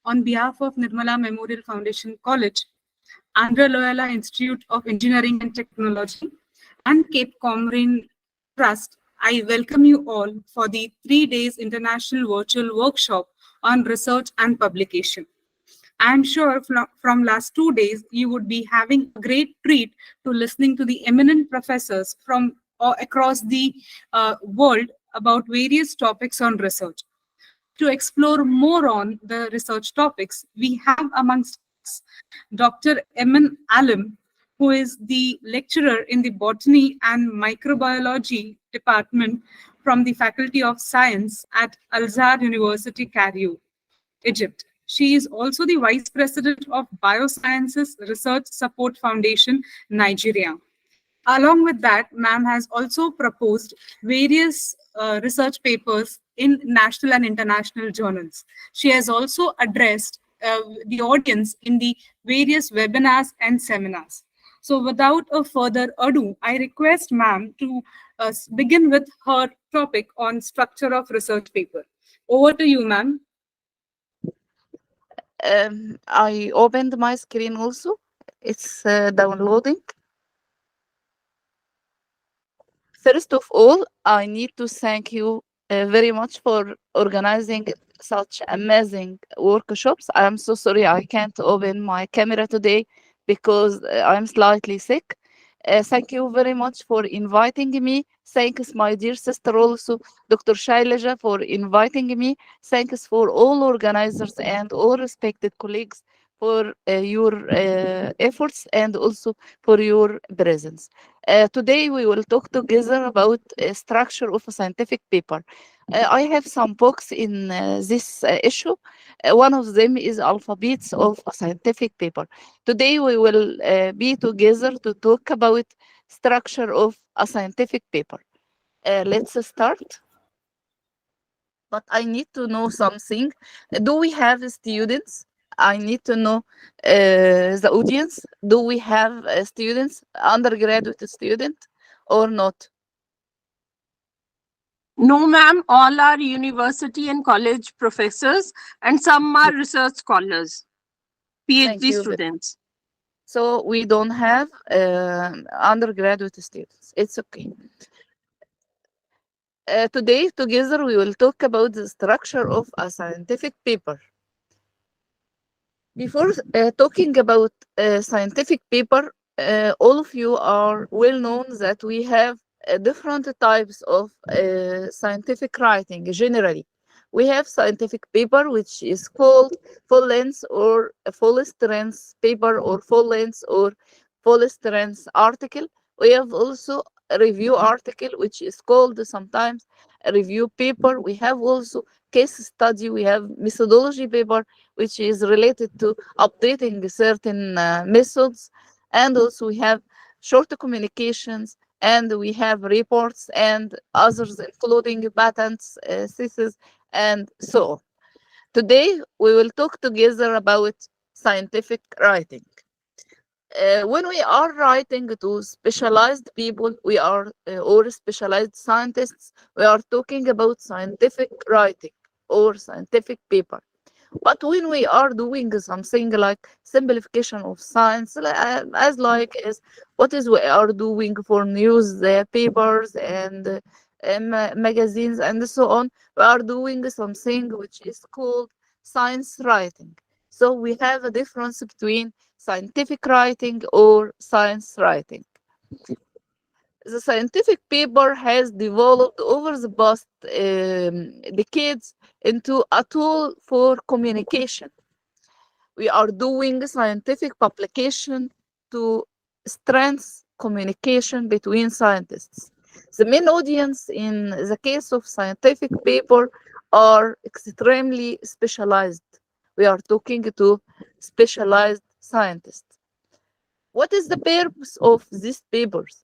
on behalf of Nirmala Memorial Foundation College, Andhra Loyola Institute of Engineering and Technology, and Cape Comorin Trust, I welcome you all for the 3 days international virtual workshop on research and publication. I'm sure from last 2 days, you would be having a great treat to listening to the eminent professors from across the world about various topics on research. To explore more on the research topics, we have amongst us Dr. Emin Alim, who is the lecturer in the Botany and Microbiology Department from the Faculty of Science at Al Azhar University, Cairo, Egypt. She is also the Vice President of Biosciences Research Support Foundation, Nigeria. Along with that, ma'am has also proposed various research papers in national and international journals. She has also addressed the audience in the various webinars and seminars. So without a further ado, I request ma'am to begin with her topic on structure of research paper. Over to you, ma'am. I opened my screen also. It's downloading. First of all, I need to thank you very much for organizing such amazing workshops. I am so sorry I can't open my camera today because I'm slightly sick. Thank you very much for inviting me. Thanks, my dear sister, also, Dr. Shailaja, for inviting me. Thanks for all organizers and all respected colleagues for your efforts and also for your presence. Today we will talk together about structure of a scientific paper. I have some books in this issue. One of them is Alphabets of a Scientific Paper. Today we will be together to talk about structure of a scientific paper. Let's start. But I need to know something. Do we have students? I need to know the audience. Do we have students, undergraduate student or not? No, ma'am. All are university and college professors, and some are research scholars, Thank PhD you. students. So we don't have undergraduate students. It's okay. Today, together, we will talk about the structure of a scientific paper. Before talking about a scientific paper, all of you are well known that we have different types of scientific writing generally. We have scientific paper, which is called full length or a full strength paper or full length or full strength article. We have also a review article, which is called sometimes a review paper. We have also case study. We have methodology paper, which is related to updating certain methods. And also we have short communications, and we have reports and others, including patents, thesis, and so on. Today, we will talk together about scientific writing. When we are writing to specialized people, we are or specialized scientists, we are talking about scientific writing or scientific paper. But when we are doing something like simplification of science, as like as what is we are doing for news papers and magazines and so on, we are doing something which is called science writing. So we have a difference between scientific writing or science writing. The scientific paper has developed over the past decades into a tool for communication. We are doing scientific publication to strengthen communication between scientists. The main audience in the case of scientific paper are extremely specialized. We are talking to specialized scientists. What is the purpose of these papers?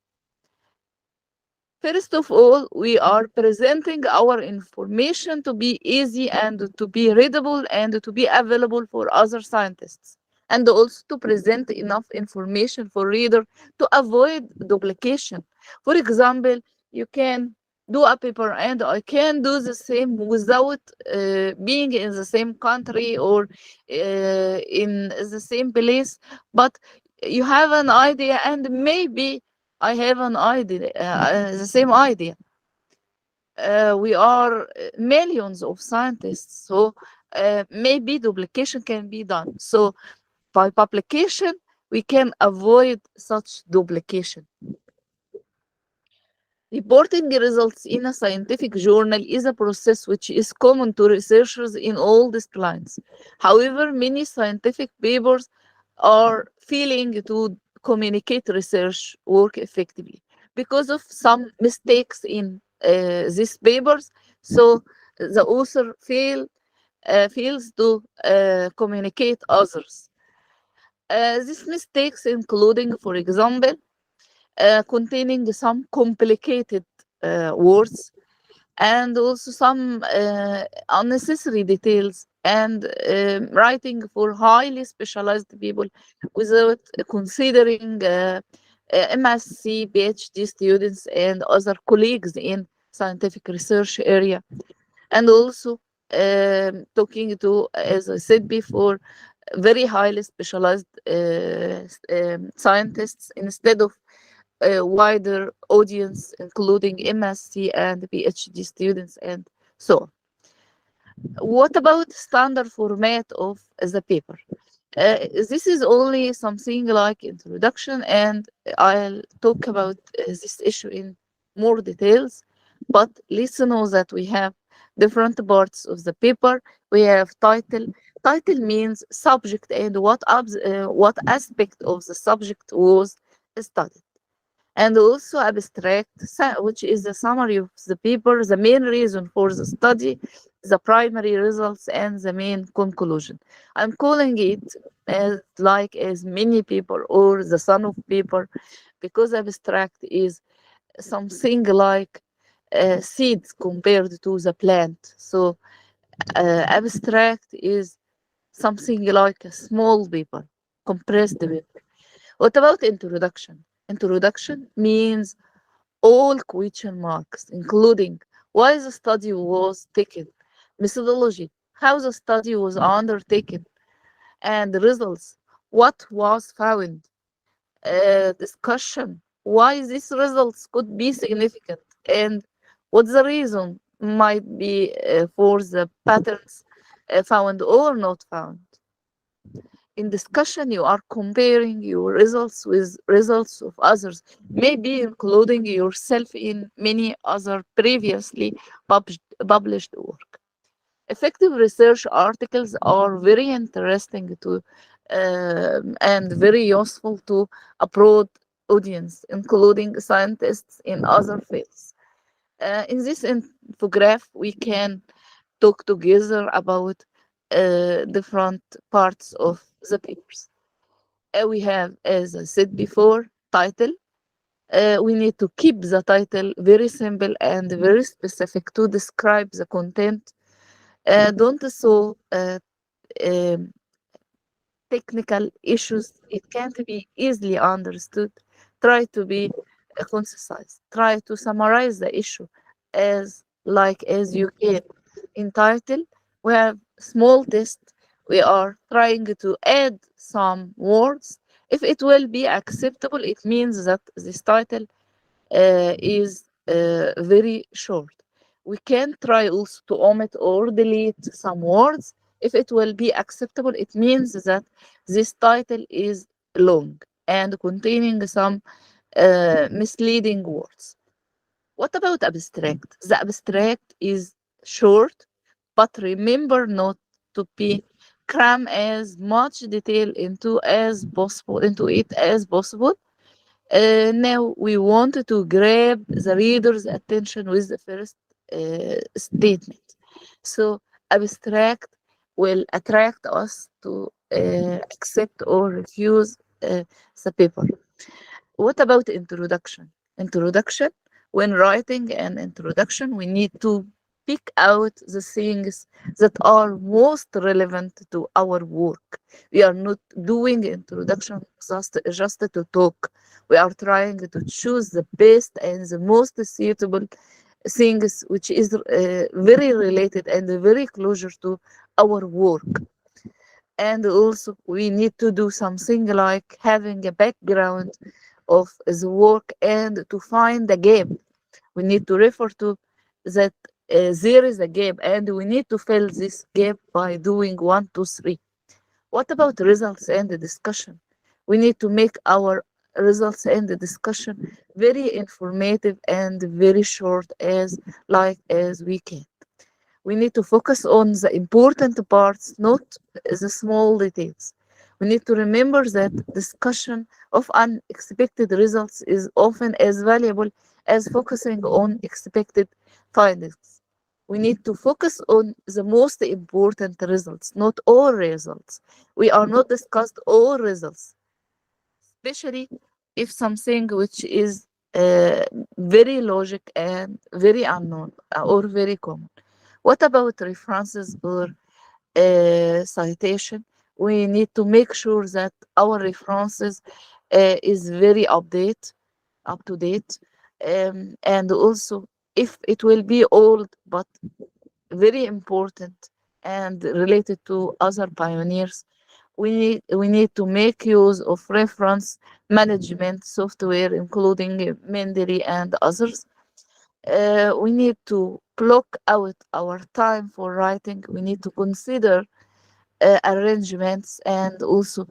First of all, we are presenting our information to be easy and to be readable and to be available for other scientists, and also to present enough information for reader to avoid duplication. For example, you can do a paper and I can do the same without being in the same country or in the same place, but you have an idea and maybe I have an idea, the same idea. We are millions of scientists, so maybe duplication can be done. So by publication, we can avoid such duplication. Reporting results in a scientific journal is a process which is common to researchers in all disciplines. However, many scientific papers are failing to communicate research work effectively because of some mistakes in these papers. So the author fails to communicate others. These mistakes including, for example, containing some complicated words and also some unnecessary details and writing for highly specialized people without considering MSc, PhD students and other colleagues in scientific research area. And also talking to, as I said before, very highly specialized scientists instead of a wider audience, including MSc and PhD students, and so on. What about standard format of the paper? This is only something like introduction, and I'll talk about this issue in more details. But let's know that we have different parts of the paper. We have title. Title means subject and what aspect of the subject was studied. And also abstract, which is the summary of the paper, the main reason for the study, the primary results, and the main conclusion. I'm calling it as mini paper or the son of paper, because abstract is something like seeds compared to the plant. So abstract is something like a small paper, compressed paper. What about introduction? Introduction means all question marks, including why the study was taken, methodology, how the study was undertaken, and the results, what was found, discussion, why these results could be significant, and what the reason might be for the patterns found or not found. In discussion, you are comparing your results with results of others, maybe including yourself in many other previously published work. Effective research articles are very interesting to and very useful to a broad audience, including scientists in other fields. In this infograph, we can talk together about different parts of the papers. We have, as I said before, title. We need to keep the title very simple and very specific to describe the content. Don't so technical issues. It can't be easily understood. Try to be concise. Try to summarize the issue as you can. In title, we have small test. We are trying to add some words. If it will be acceptable, it means that this title is very short. We can try also to omit or delete some words. If it will be acceptable, it means that this title is long and containing some misleading words. What about abstract? The abstract is short, but remember not to be cram as much detail into it as possible. Now we want to grab the reader's attention with the first statement. So abstract will attract us to accept or refuse the paper. What about introduction? Introduction, when writing an introduction, we need to pick out the things that are most relevant to our work. We are not doing introduction just to talk. We are trying to choose the best and the most suitable things which is very related and very closer to our work. And also we need to do something like having a background of the work and to find the gap. We need to refer to that there is a gap and we need to fill this gap by doing 1, 2, 3. What about results and the discussion? We need to make our results and the discussion very informative and very short as we can. We need to focus on the important parts, not the small details. We need to remember that discussion of unexpected results is often as valuable as focusing on expected findings. We need to focus on the most important results, not all results. We are not discussed all results, especially if something which is very logic and very unknown or very common. What about references or citation? We need to make sure that our references is very up to date, and also if it will be old but very important and related to other pioneers, we need to make use of reference management software, including Mendeley and others. We need to block out our time for writing. We need to consider arrangements and also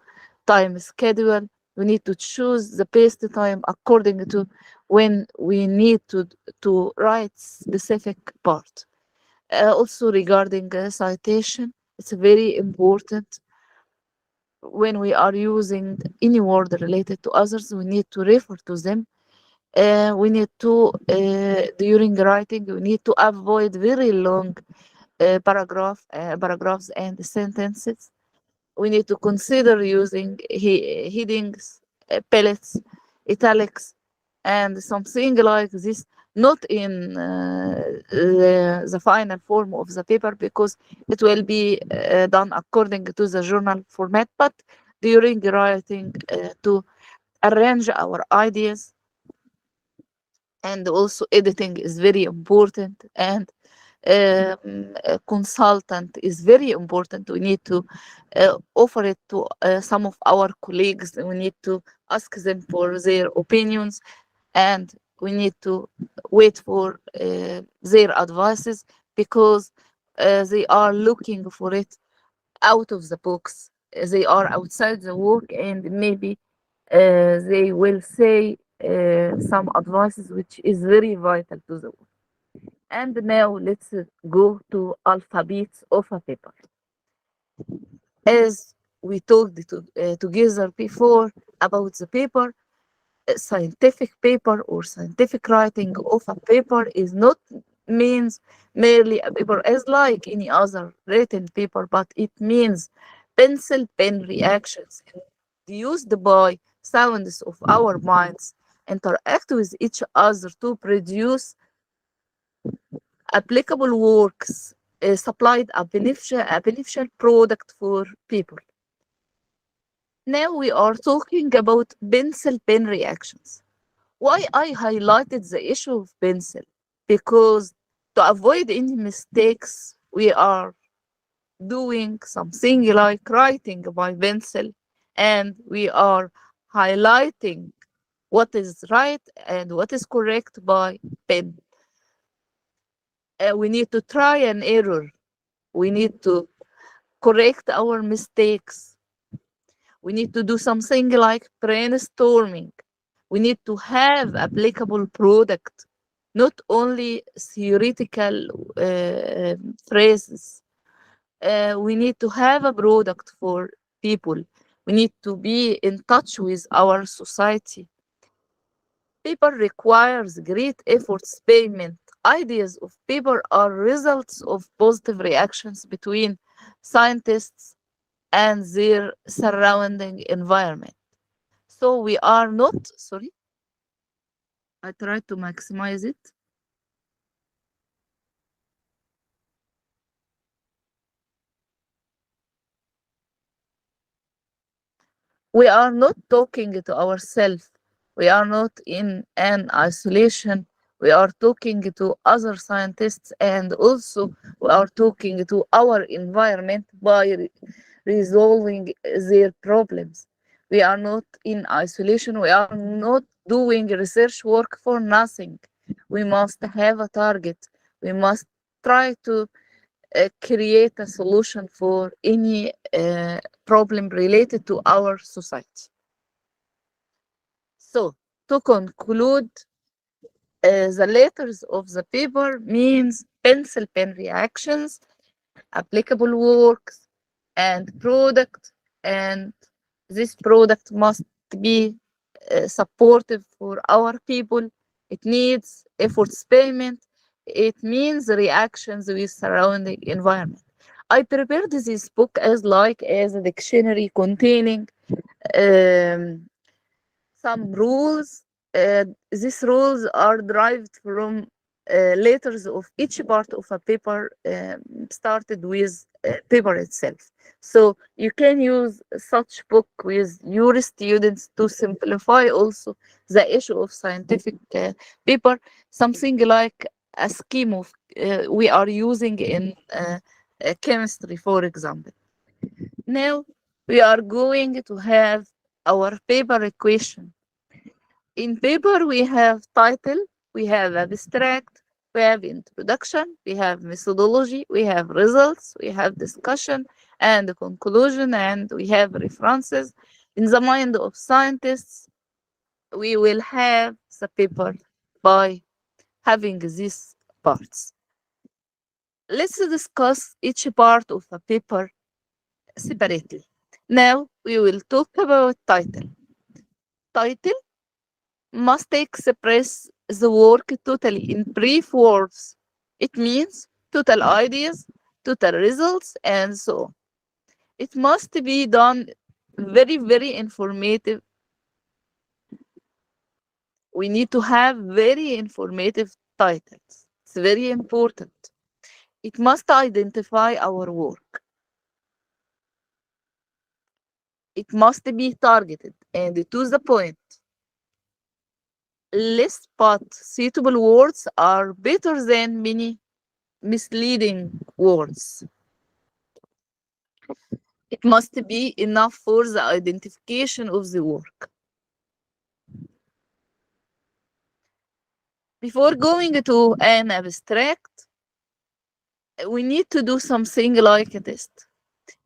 time schedule. We need to choose the best time according to when we need to write specific part. Also regarding citation, it's very important when we are using any word related to others, we need to refer to them. We need to, during writing, we need to avoid very long paragraphs and sentences. We need to consider using headings, pellets, italics, and something like this, not in the final form of the paper because it will be done according to the journal format, but during writing to arrange our ideas. And also editing is very important, and a consultant is very important. We need to offer it to some of our colleagues. We need to ask them for their opinions, and we need to wait for their advices because they are looking for it out of the box. They are outside the work, and maybe they will say some advices which is very vital to the work. And now let's go to alphabets of a paper. As we talked together before about the paper, scientific paper or scientific writing of a paper is not means merely a paper as like any other written paper, but it means pencil pen reactions used by sounds of our minds interact with each other to produce applicable works, supplied a beneficial product for people. Now we are talking about pencil pen reactions. Why I highlighted the issue of pencil? Because to avoid any mistakes, we are doing something like writing by pencil, and we are highlighting what is right and what is correct by pen. We need to try and error. We need to correct our mistakes. We need to do something like brainstorming. We need to have applicable product, not only theoretical phrases. We need to have a product for people. We need to be in touch with our society. Paper requires great efforts, payment. Ideas of paper are results of positive reactions between scientists and their surrounding environment. So we are not, sorry, I try to maximize it. We are not talking to ourselves. We are not in an isolation we are talking to other scientists, and also we are talking to our environment by resolving their problems. We are not in isolation. We are not doing research work for nothing. We must have a target. We must try to create a solution for any problem related to our society. So, to conclude, the letters of the paper means pencil pen reactions, applicable works, and product, and this product must be supportive for our people. It needs efforts payment. It means reactions with surrounding environment. I prepared this book as a dictionary containing some rules. These rules are derived from letters of each part of a paper, started with paper itself. So you can use such book with your students to simplify also the issue of scientific paper, something like a scheme of we are using in chemistry, for example. Now we are going to have our paper equation. In paper, we have title, we have abstract, we have introduction, we have methodology, we have results, we have discussion and conclusion, and we have references. In the mind of scientists, we will have the paper by having these parts. Let's discuss each part of a paper separately. Now we will talk about title. Title must express the work totally in brief words. It means total ideas, total results, and so on. It must be done very, very informative. We need to have very informative titles. It's very important. It must identify our work. It must be targeted and to the point. Less but suitable words are better than many misleading words. It must be enough for the identification of the work. Before going to an abstract, we need to do something like this.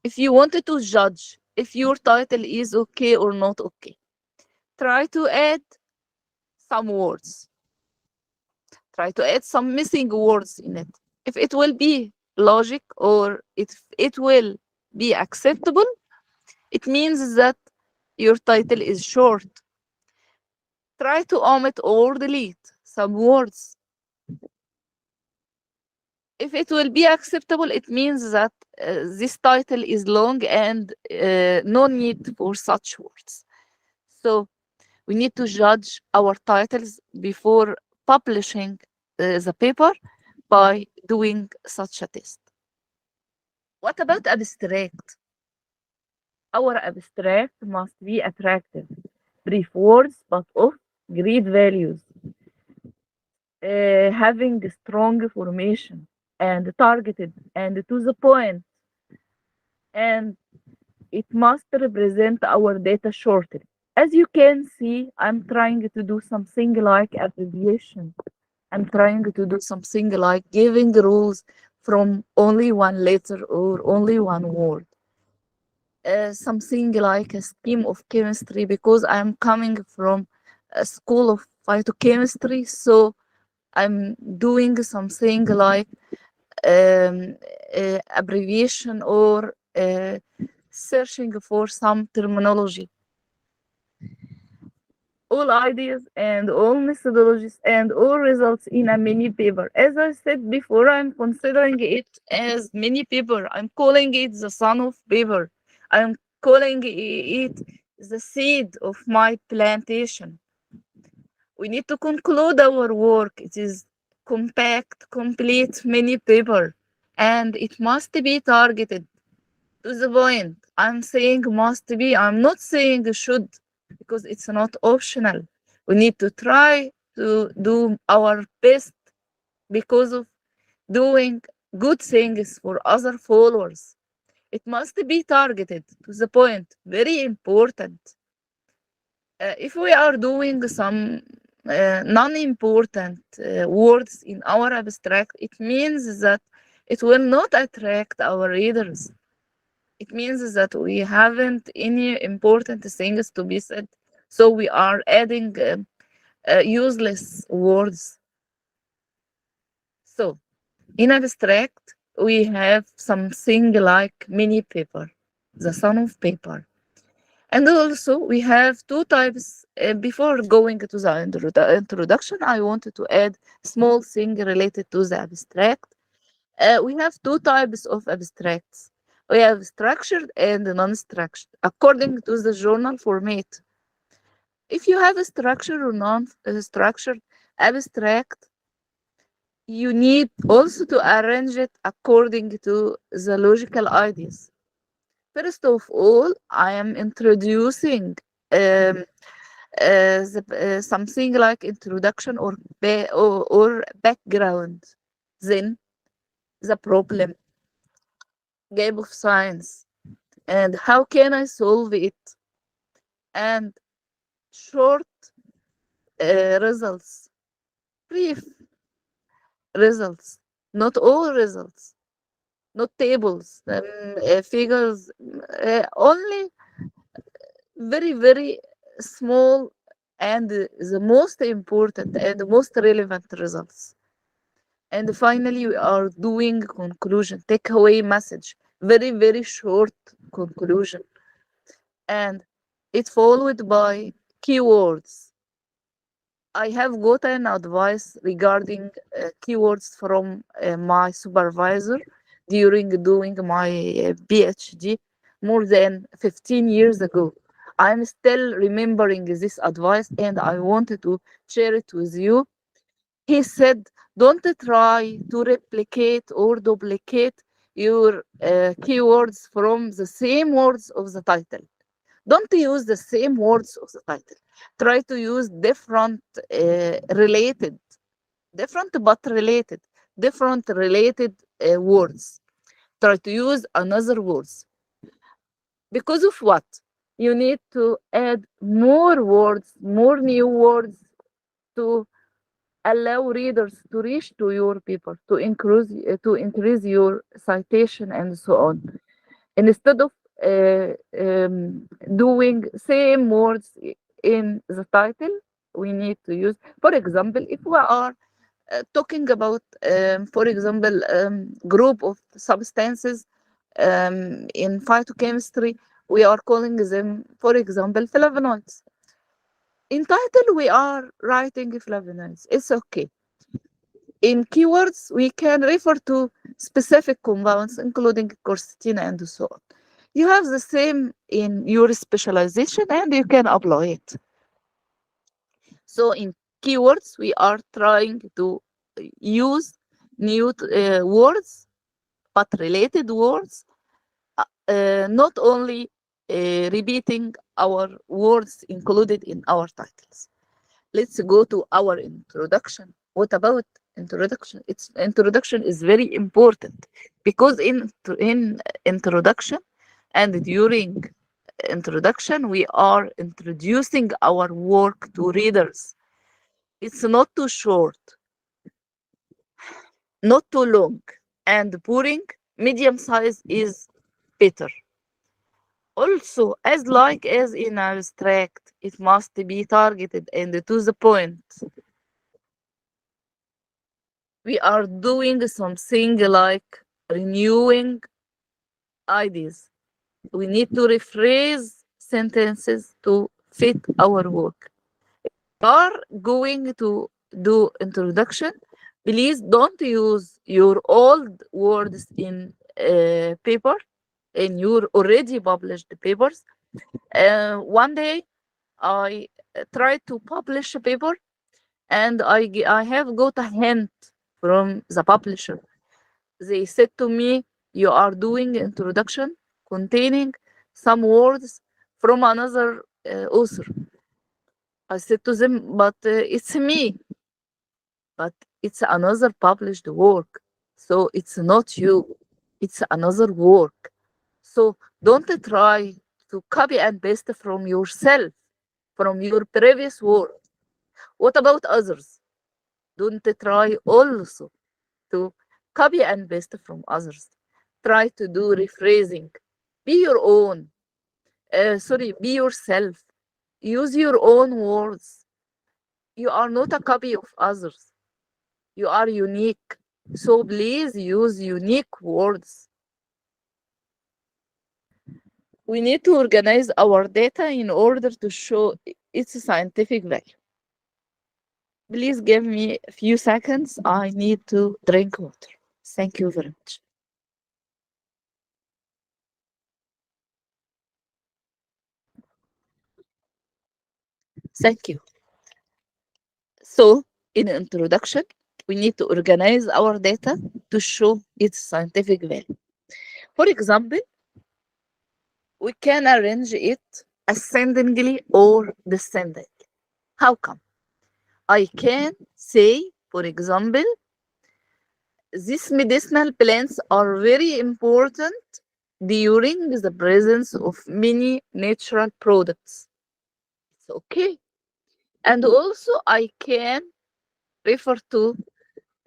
If you wanted to judge if your title is okay or not okay, try to add some words. Try to add some missing words in it. If it will be logic or if it will be acceptable, it means that your title is short. Try to omit or delete some words. If it will be acceptable, it means that this title is long and no need for such words. So we need to judge our titles before publishing the paper by doing such a test. What about abstract? Our abstract must be attractive, brief words, but of great values, having strong formation and targeted and to the point, and it must represent our data shortly. As you can see, I'm trying to do something like abbreviation. I'm trying to do something like giving rules from only one letter or only one word. Something like a scheme of chemistry, because I'm coming from a school of phytochemistry, so I'm doing something like abbreviation or searching for some terminology. All ideas and all methodologies and all results in a mini paper. As I said before, I'm considering it as mini paper. I'm calling it the son of paper. I'm calling it the seed of my plantation. We need to conclude our work. It is compact, complete mini paper, and it must be targeted to the point. I'm saying must be. I'm not saying should, because it's not optional. We need to try to do our best because of doing good things for other followers. It must be targeted to the point. Very important. If we are doing some non-important words in our abstract, it means that it will not attract our readers. It means that we haven't any important things to be said. So we are adding useless words. So in abstract, we have something like mini paper, the son of paper. And also we have two types. Before going to the introduction, I wanted to add small thing related to the abstract. We have two types of abstracts. We have structured and non-structured, according to the journal format. If you have a structured or non-structured abstract, you need also to arrange it according to the logical ideas. First of all, I am introducing something like introduction or background. Then the problem, gap of science, and how can I solve it, and short results, brief results, not all results, not tables, figures, only very, very small and the most important and the most relevant results. And finally, we are doing conclusion, takeaway message, very, very short conclusion. And it's followed by keywords. I have gotten advice regarding keywords from my supervisor during doing my PhD more than 15 years ago. I'm still remembering this advice and I wanted to share it with you. He said, don't try to replicate or duplicate your keywords from the same words of the title. Don't use the same words of the title. Try to use different related words. Try to use another words. Because of what? You need to add more words, more new words to allow readers to reach to your paper, to increase your citation and so on. Instead of doing same words in the title, we need to use, for example, if we are talking about, for example, group of substances in phytochemistry, we are calling them, for example, flavonoids. In title, we are writing flavonoids. It's okay. In keywords, we can refer to specific compounds, including quercetin and so on. You have the same in your specialization and you can apply it. So in keywords, we are trying to use new words, but related words, not only repeating our words included in our titles. Let's go to our introduction. What about introduction? Introduction is very important because in introduction and during introduction, we are introducing our work to readers. It's not too short, not too long, and boring. Medium size is better. Also, as like as in abstract, it must be targeted and to the point. We are doing something like renewing ideas. We need to rephrase sentences to fit our work. If we are going to do introduction, please don't use your old words in paper, in your already published papers. One day, I tried to publish a paper, and I have got a hint from the publisher. They said to me, "You are doing introduction containing some words from another author." I said to them, but it's me. But it's another published work. So it's not you, it's another work. So don't try to copy and paste from yourself, from your previous work. What about others? Don't try also to copy and paste from others. Try to do rephrasing. Be your own. Be yourself. Use your own words. You are not a copy of others. You are unique. So please use unique words. We need to organize our data in order to show its scientific value. Please give me a few seconds. I need to drink water. Thank you very much. Thank you. So, in introduction, we need to organize our data to show its scientific value. For example, we can arrange it ascendingly or descendingly. How come? I can say, for example, these medicinal plants are very important during the presence of many natural products. It's okay. And also, I can refer to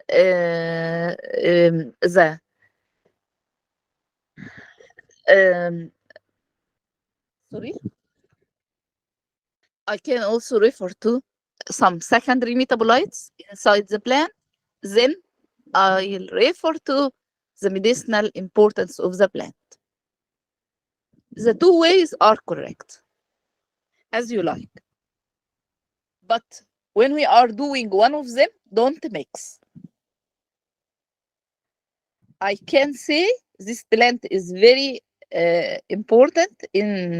the sorry. I can also refer to some secondary metabolites inside the plant. Then I'll refer to the medicinal importance of the plant. The two ways are correct, as you like. But when we are doing one of them, don't mix. I can say this plant is very important in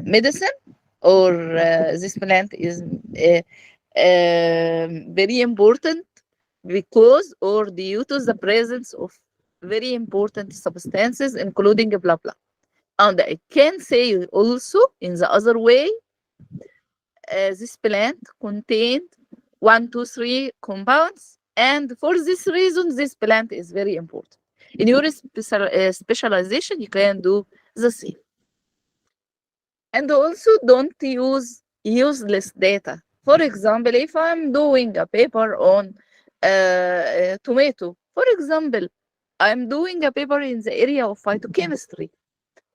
medicine, or this plant is very important because or due to the presence of very important substances, including blah blah. And I can say also in the other way, this plant contained 1, 2, 3 compounds, and for this reason, this plant is very important. In your specialization, you can do the same. And also, don't use useless data. For example, if I'm doing a paper on tomato, for example, I'm doing a paper in the area of phytochemistry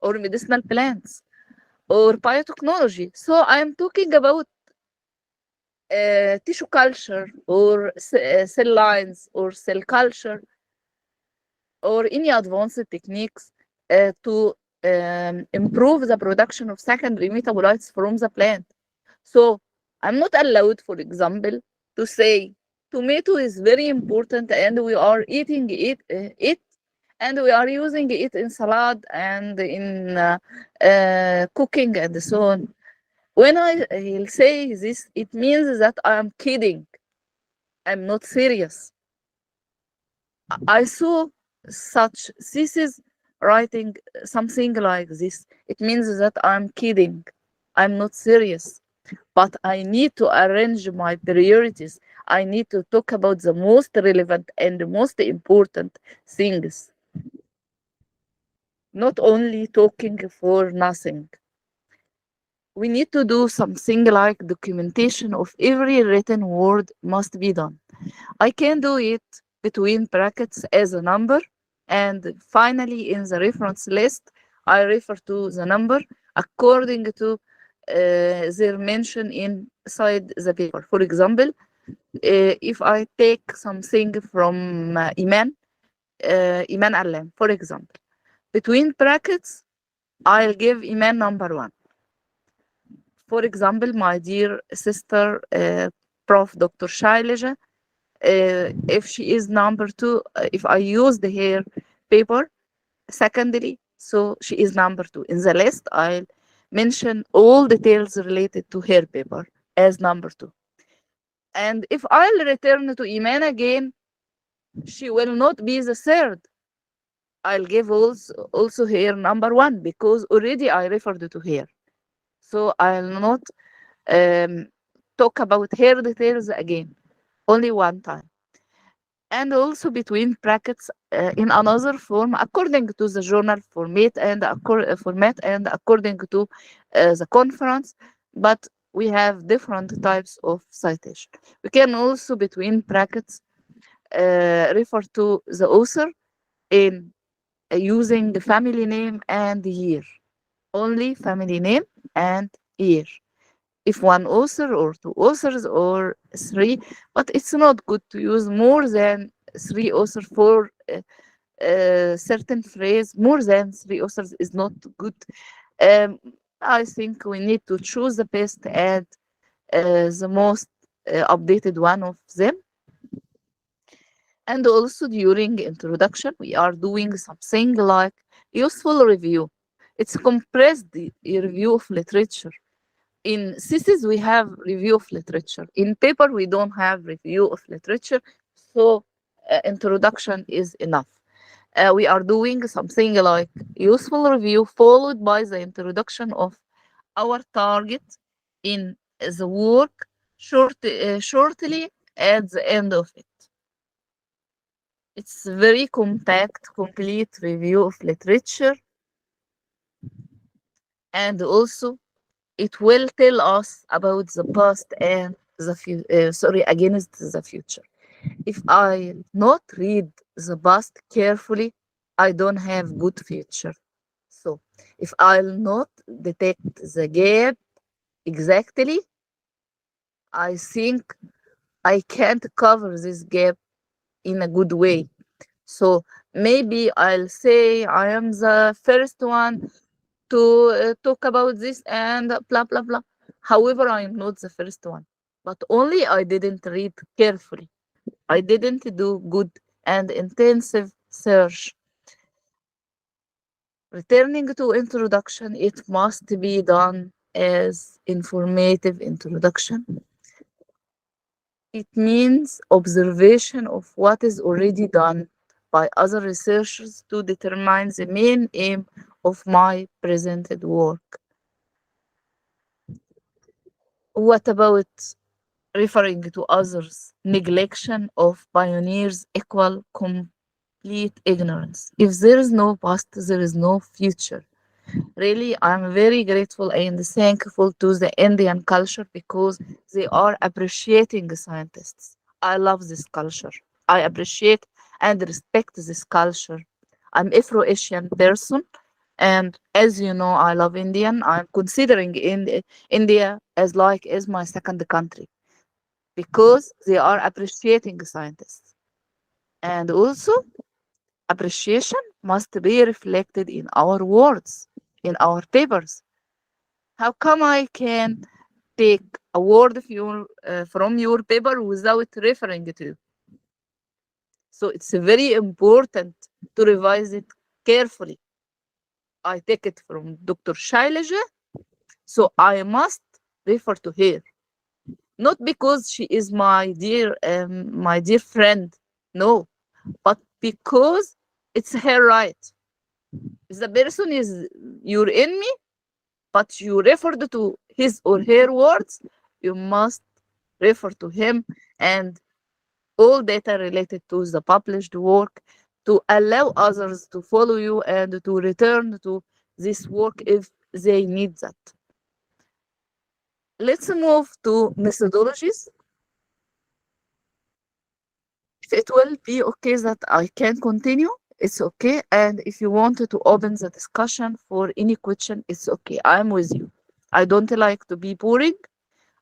or medicinal plants or biotechnology. So I'm talking about tissue culture or cell lines or cell culture or any advanced techniques to improve the production of secondary metabolites from the plant. So I'm not allowed, for example, to say tomato is very important and we are eating it and we are using it in salad and in cooking and so on. When I'll say this, it means that I'm kidding. I'm not serious. I saw such thesis writing something like this. It means that I'm kidding. I'm not serious. But I need to arrange my priorities. I need to talk about the most relevant and the most important things. Not only talking for nothing. We need to do something like documentation of every written word must be done. I can do it between brackets as a number, and finally in the reference list, I refer to the number according to their mention inside the paper. For example, if I take something from Iman Allam, for example, between brackets, I'll give Iman number 1. For example, my dear sister, Prof. Dr. Shailaja, if she is number 2, if I use the hair paper secondary, so she is number 2. In the list, I'll mention all details related to hair paper as number 2. And if I'll return to Iman again, she will not be the third. I'll give also hair number 1 because already I referred to hair. So I'll not talk about hair details again, only one time. And also between brackets in another form according to the journal format and according to the conference, but we have different types of citation. We can also between brackets refer to the author in using the family name and year, only family name and year. If one author or two authors or three, but it's not good to use more than three authors for certain phrase. More than three authors is not good. Um, I think we need to choose the best and the most updated one of them. And also during introduction, we are doing something like useful review. It's compressed review of literature. In thesis, we have review of literature. In paper, we don't have review of literature, so introduction is enough. We are doing something like useful review followed by the introduction of our target in the work shortly at the end of it. It's very compact, complete review of literature, and also it will tell us about the past and the against the future. If I not read the past carefully, I don't have good future. So if I'll not detect the gap exactly, I think I can't cover this gap in a good way. So maybe I'll say I am the first one to talk about this and blah blah blah. However, I am not the first one, but only I didn't read carefully. I didn't do good and intensive search. Returning to introduction, it must be done as informative introduction. It means observation of what is already done by other researchers to determine the main aim of my presented work. What about referring to others? Neglection of pioneers equal complete ignorance. If there is no past, there is no future. Really, I'm very grateful and thankful to the Indian culture because they are appreciating scientists. I love this culture. I appreciate and respect this culture. I'm Afro-Asian person, and as you know, I love Indian. I'm considering India as my second country because they are appreciating scientists. And also, appreciation must be reflected in our words, in our papers. How come I can take a word from your paper without referring to you? So it's very important to revise it carefully. I take it from Dr. Shailaja, so I must refer to her. Not because she is my dear friend, no, but because it's her right. If the person is your enemy, but you referred to his or her words, you must refer to him and all data related to the published work to allow others to follow you and to return to this work if they need that. Let's move to methodologies. If it will be okay that I can continue, it's okay. And if you wanted to open the discussion for any question, it's okay. I'm with you. I don't like to be boring.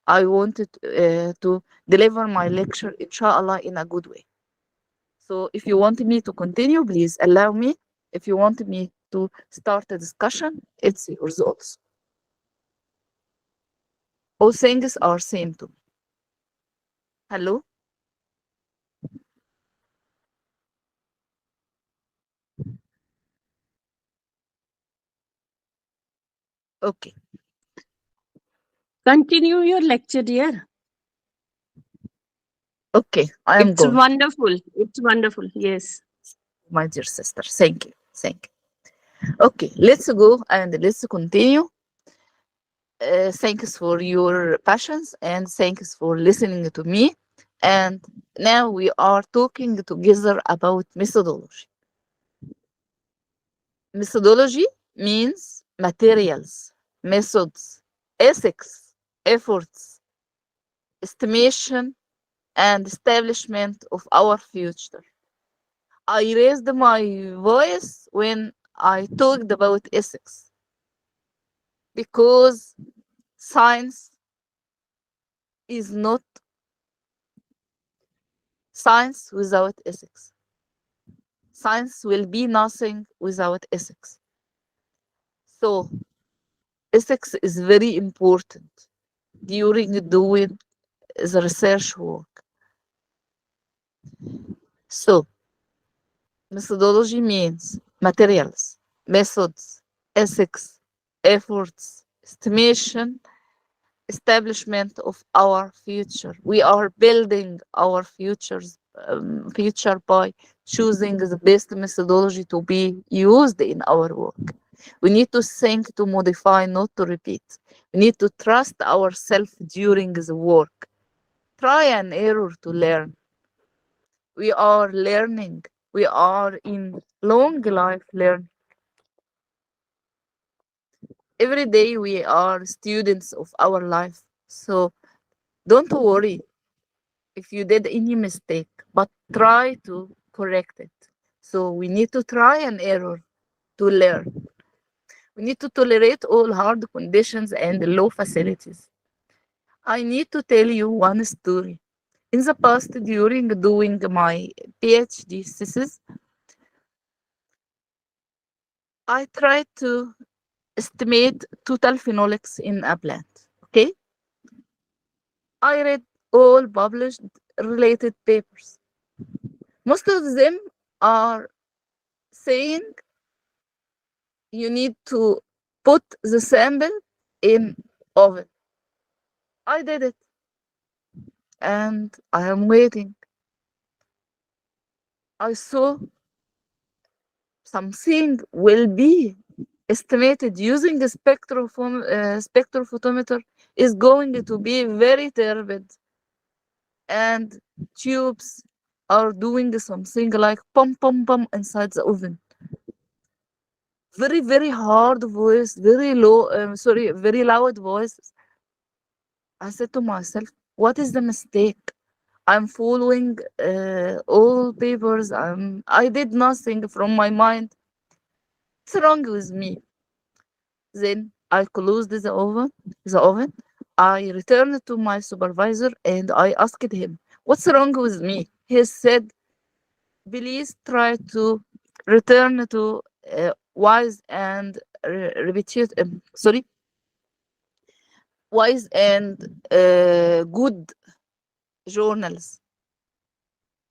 I wanted to deliver my lecture, inshallah, in a good way. So if you want me to continue, please allow me. If you want me to start a discussion, it's yours also. All things are same to me. Hello? Okay. Continue your lecture, dear. Okay, I am It's going. wonderful. It's wonderful. Yes. My dear sister, thank you. Thank you. Okay, let's go and let's continue. Thanks for your patience and thanks for listening to me. And now we are talking together about methodology. Methodology means materials, methods, ethics, efforts, estimation, and establishment of our future. I raised my voice when I talked about ethics because science is not science without ethics. Science will be nothing without ethics. So, ethics is very important during doing the research work. So, methodology means materials, methods, ethics, efforts, estimation, establishment of our future. We are building our future by choosing the best methodology to be used in our work. We need to think to modify, not to repeat. We need to trust ourselves during the work. Try and error to learn. We are learning. We are in long life learning. Every day we are students of our life. So don't worry if you did any mistake, but try to correct it. So we need to try and error to learn. We need to tolerate all hard conditions and low facilities. I need to tell you one story. In the past, during doing my PhD thesis, I tried to estimate total phenolics in a plant. Okay, I read all published related papers. Most of them are saying you need to put the sample in oven. I did it and I am waiting. I saw something will be estimated using a spectrophotometer is going to be very turbid, and tubes are doing something like pum pum pum inside the oven. Very very hard voice, very low. Sorry, very loud voice. I said to myself, "What is the mistake? I'm following all papers. I did nothing from my mind. What's wrong with me?" Then I closed the oven. The oven. I returned to my supervisor and I asked him, "What's wrong with me?" He said, "Please try to return to wise and repeat. Sorry, wise and good journals."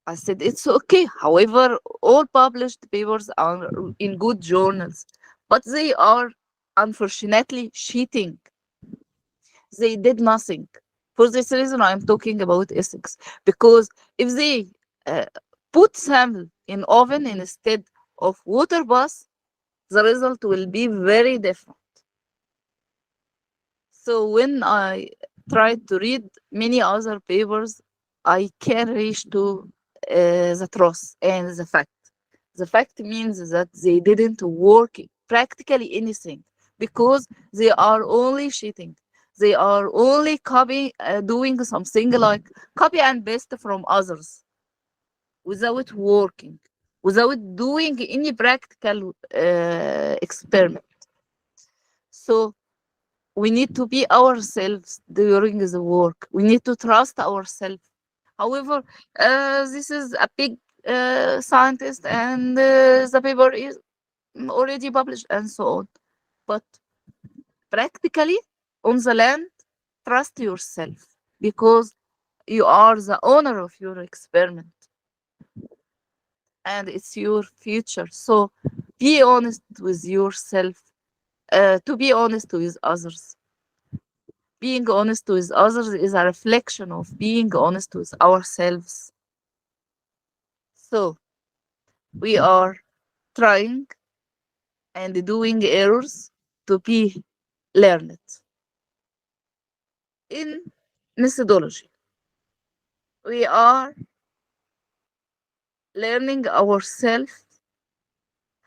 I said, "It's okay. However, all published papers are in good journals, but they are unfortunately cheating. They did nothing." For this reason, I'm talking about ethics, because if they uh, put sample in oven instead of water bath, the result will be very different. So when I tried to read many other papers, I can reach to the truth and the fact. The fact means that they didn't work practically anything because they are only cheating. They are only doing something like copy and paste from others without working, without doing any practical experiment. So we need to be ourselves during the work. We need to trust ourselves. However, this is a big scientist and the paper is already published and so on. But practically on the land, trust yourself because you are the owner of your experiment and it's your future. So be honest with yourself, to be honest with others. Being honest with others is a reflection of being honest with ourselves. So we are trying and doing errors to be learned. in methodology. We are learning ourselves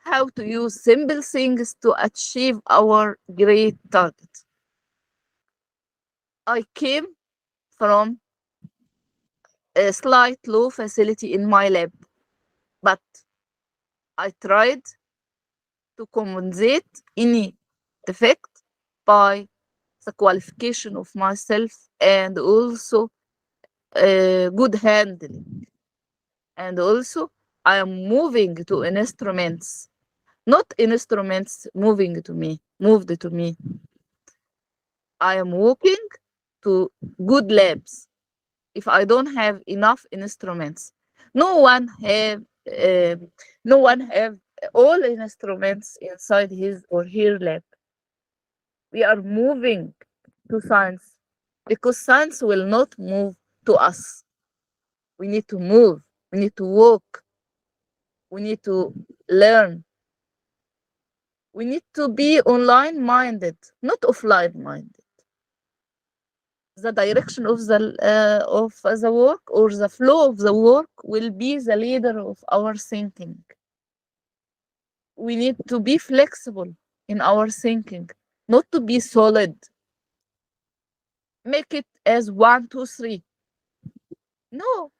how to use simple things to achieve our great target. I came from a slight low facility in my lab, but I tried to compensate any defect by the qualification of myself and also good handling. And also, I am moving to instruments, not instruments moved to me. I am walking to good labs. If I don't have enough instruments, no one have uh, no one have all instruments inside his or her lab. We are moving to science because science will not move to us. We need to move. We need to walk. We need to learn. We need to be online minded, not offline minded. The direction of the work or the flow of the work will be the leader of our thinking. We need to be flexible in our thinking, not to be solid. Make it as 1, 2, 3. No,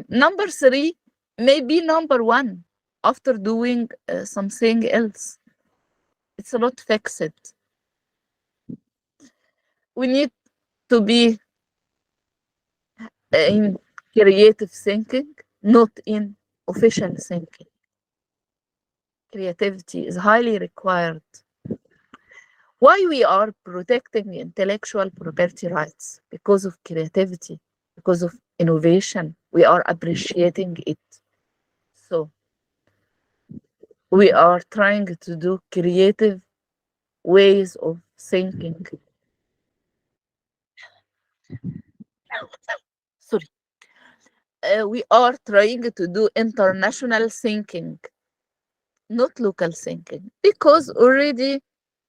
number 3 may be number 1 after doing something else. It's not fixed. We need to be in creative thinking, not in official thinking. Creativity is highly required. Why we are protecting intellectual property rights? Because of creativity, because of innovation. We are appreciating it. So we are trying to do creative ways of thinking. Sorry. We are trying to do international thinking, not local thinking, because already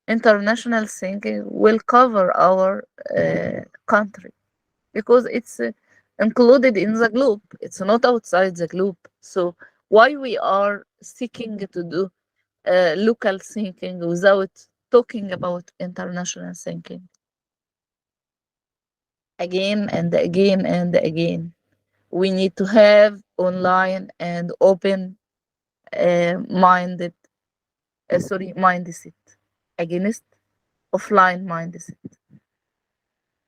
international thinking will cover our country because it's included in the globe. It's not outside the globe. So why we are seeking to do local thinking without talking about international thinking? Again and again and again, we need to have online and open mindset against offline mindset.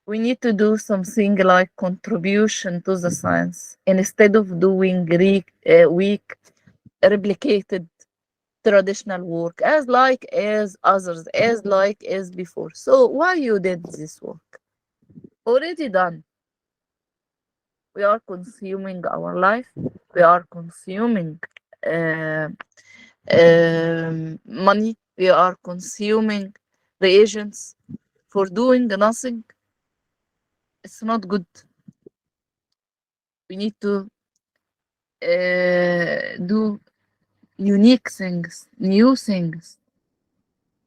We need to do something like contribution to the science instead of doing weak replicated traditional work as others as before. So why you did this work? Already done. We are consuming our life. We are consuming uh, money. We are consuming reagents for doing nothing. It's not good. We need to do unique things, new things,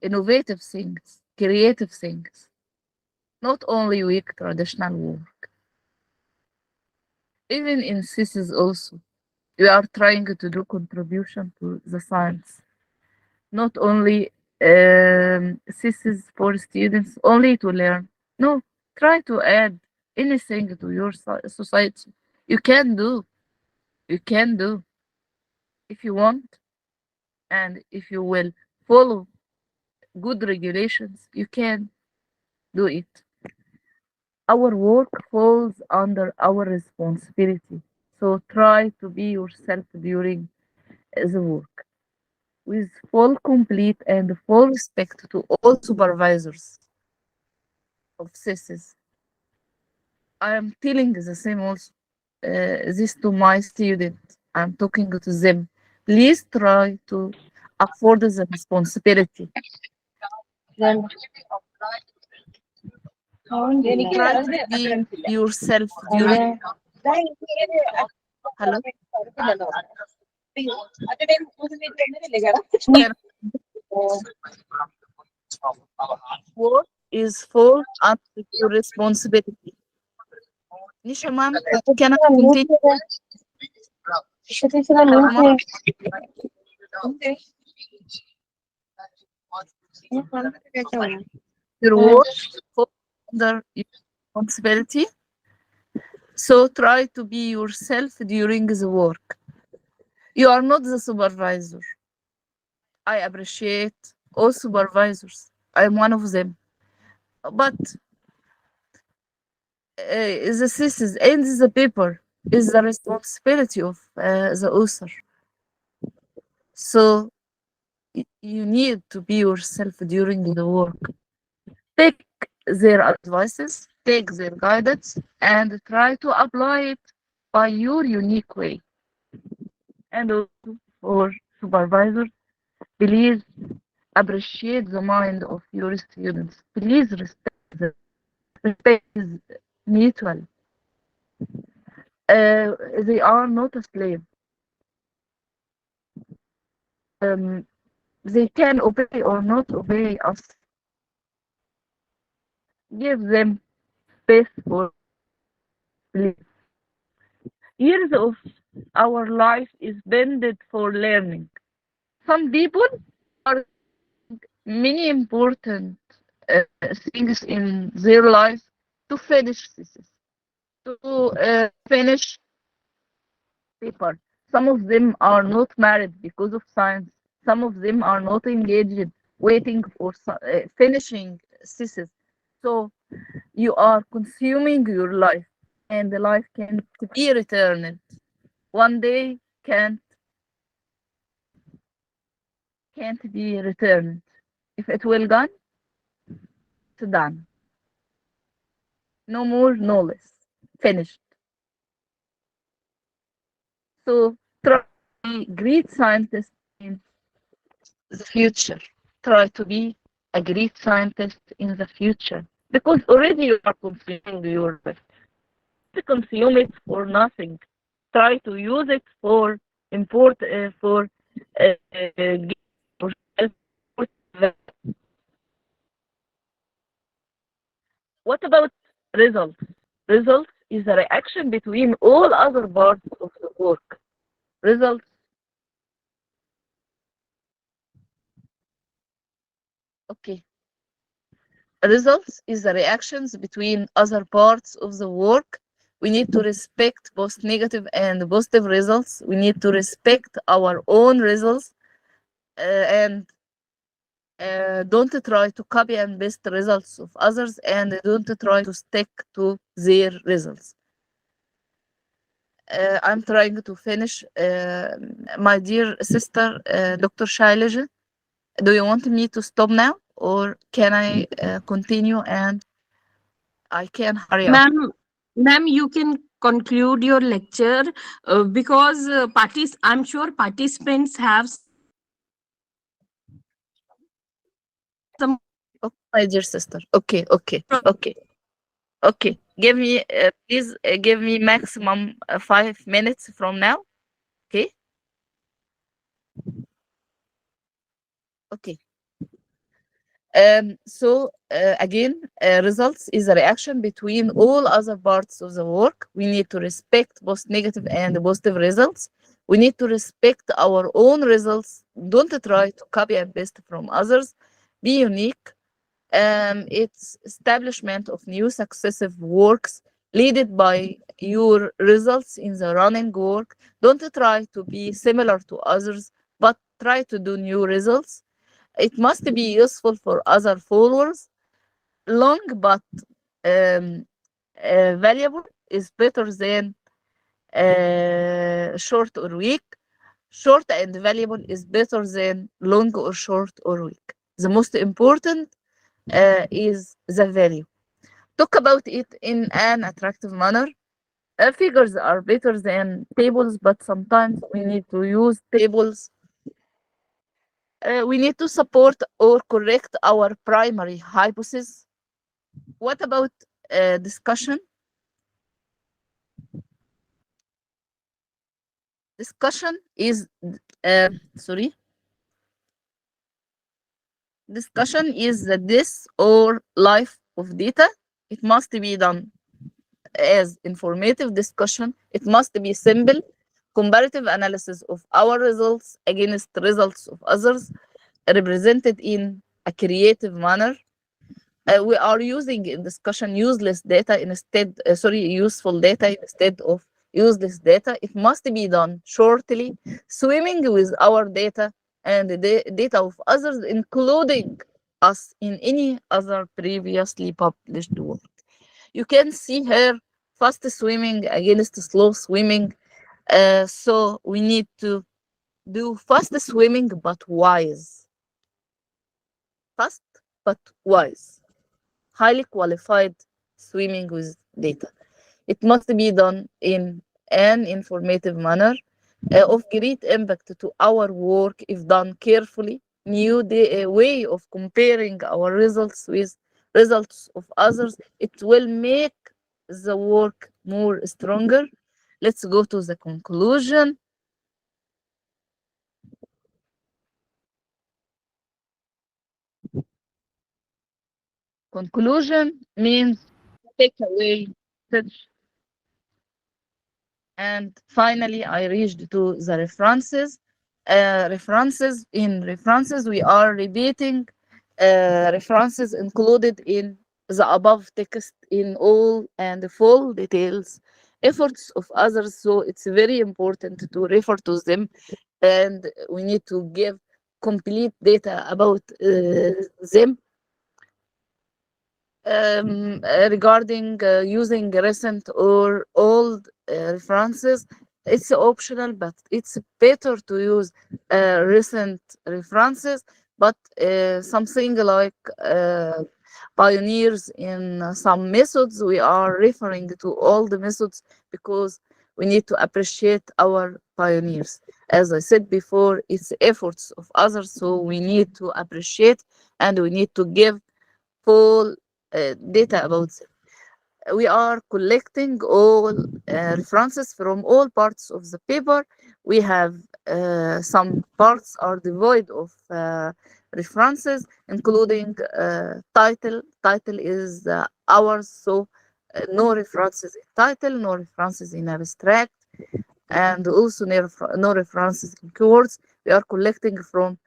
innovative things, creative things, not only weak traditional work. Even in thesis also, we are trying to do contribution to the science, not only thesis for students only to learn. No, try to add anything to your society. You can do. You can do if you want, and if you will follow good regulations, you can do it. Our work falls under our responsibility. So try to be yourself during the work with full, complete, and full respect to all supervisors of thesis. I am telling the same also this to my students. I'm talking to them. Please try to afford the responsibility. Try to be yourself during. Hello. Can work is fall under your responsibility. Nisha, ma'am, can I continue? Your work falls under your responsibility. So try to be yourself during the work. You are not the supervisor. I appreciate all supervisors. I'm one of them. But the thesis and the paper is the responsibility of the author. So you need to be yourself during the work. Take their advices, take their guidance, and try to apply it by your unique way. And also for supervisors, please appreciate the mind of your students. Please respect them. Respect is mutual. They are not a slave. Um, they can obey or not obey us. Give them space for belief. Years of our life is spent for learning. Some people are many important things in their life to finish thesis, to finish paper. Some of them are not married because of science. Some of them are not engaged, waiting for finishing thesis. So you are consuming your life, and the life can't be returned. One day can't be returned. If it will gone, it's done. No more, no less. Finished. So try to be great scientist in the future. Try to be a great scientist in the future. Because already you are consuming your life. To consume it for nothing. Try to use it for import for what about results? Results is a reaction between all other parts of the work. Results. Okay. Results is the reactions between other parts of the work. We need to respect both negative and positive results. We need to respect our own results and don't try to copy and paste the results of others and don't try to stick to their results. I'm trying to finish. My dear sister, Dr. Shailaja, do you want me to stop now or can I continue and I can hurry up? Ma'am, you can conclude your lecture because I'm sure participants have some. Okay, my dear sister. Okay. Give me, please give me maximum 5 minutes from now. Okay. Okay. So again, results is a reaction between all other parts of the work. We need to respect both negative and positive results. We need to respect our own results. Don't try to copy and paste from others. Be unique. It's establishment of new successive works led by your results in the running work. Don't try to be similar to others, but try to do new results. It must be useful for other followers. Long but valuable is better than short or weak. Short and valuable is better than long or short or weak. The most important is the value. Talk about it in an attractive manner. Figures are better than tables, but sometimes we need to use tables. We need to support or correct our primary hypothesis. What about discussion? Discussion is, sorry. discussion is the death or life of data. It must be done as informative discussion. It must be simple, comparative analysis of our results against results of others, represented in a creative manner. We are using in discussion useless data instead, useful data instead of useless data. It must be done shortly, swimming with our data and the data of others, including us in any other previously published work. You can see here fast swimming against slow swimming. So we need to do fast swimming but wise. Fast but wise. Highly qualified swimming with data. It must be done in an informative manner, of great impact to our work if done carefully. New way of comparing our results with results of others. It will make the work more stronger. Let's go to the conclusion. Conclusion means take away such. And finally, I reached to the references. References, we are repeating references included in the above text in all and full details, efforts of others. So it's very important to refer to them, and we need to give complete data about them. Regarding using recent or old references, it's optional, but it's better to use recent references. But something like pioneers in some methods, we are referring to all the methods because we need to appreciate our pioneers. As I said before, it's efforts of others, so we need to appreciate and we need to give full data about them. We are collecting all references from all parts of the paper. We have some parts are devoid of references, including title. Title is ours, so no references in title, no references in abstract, and also no references in keywords. We are collecting from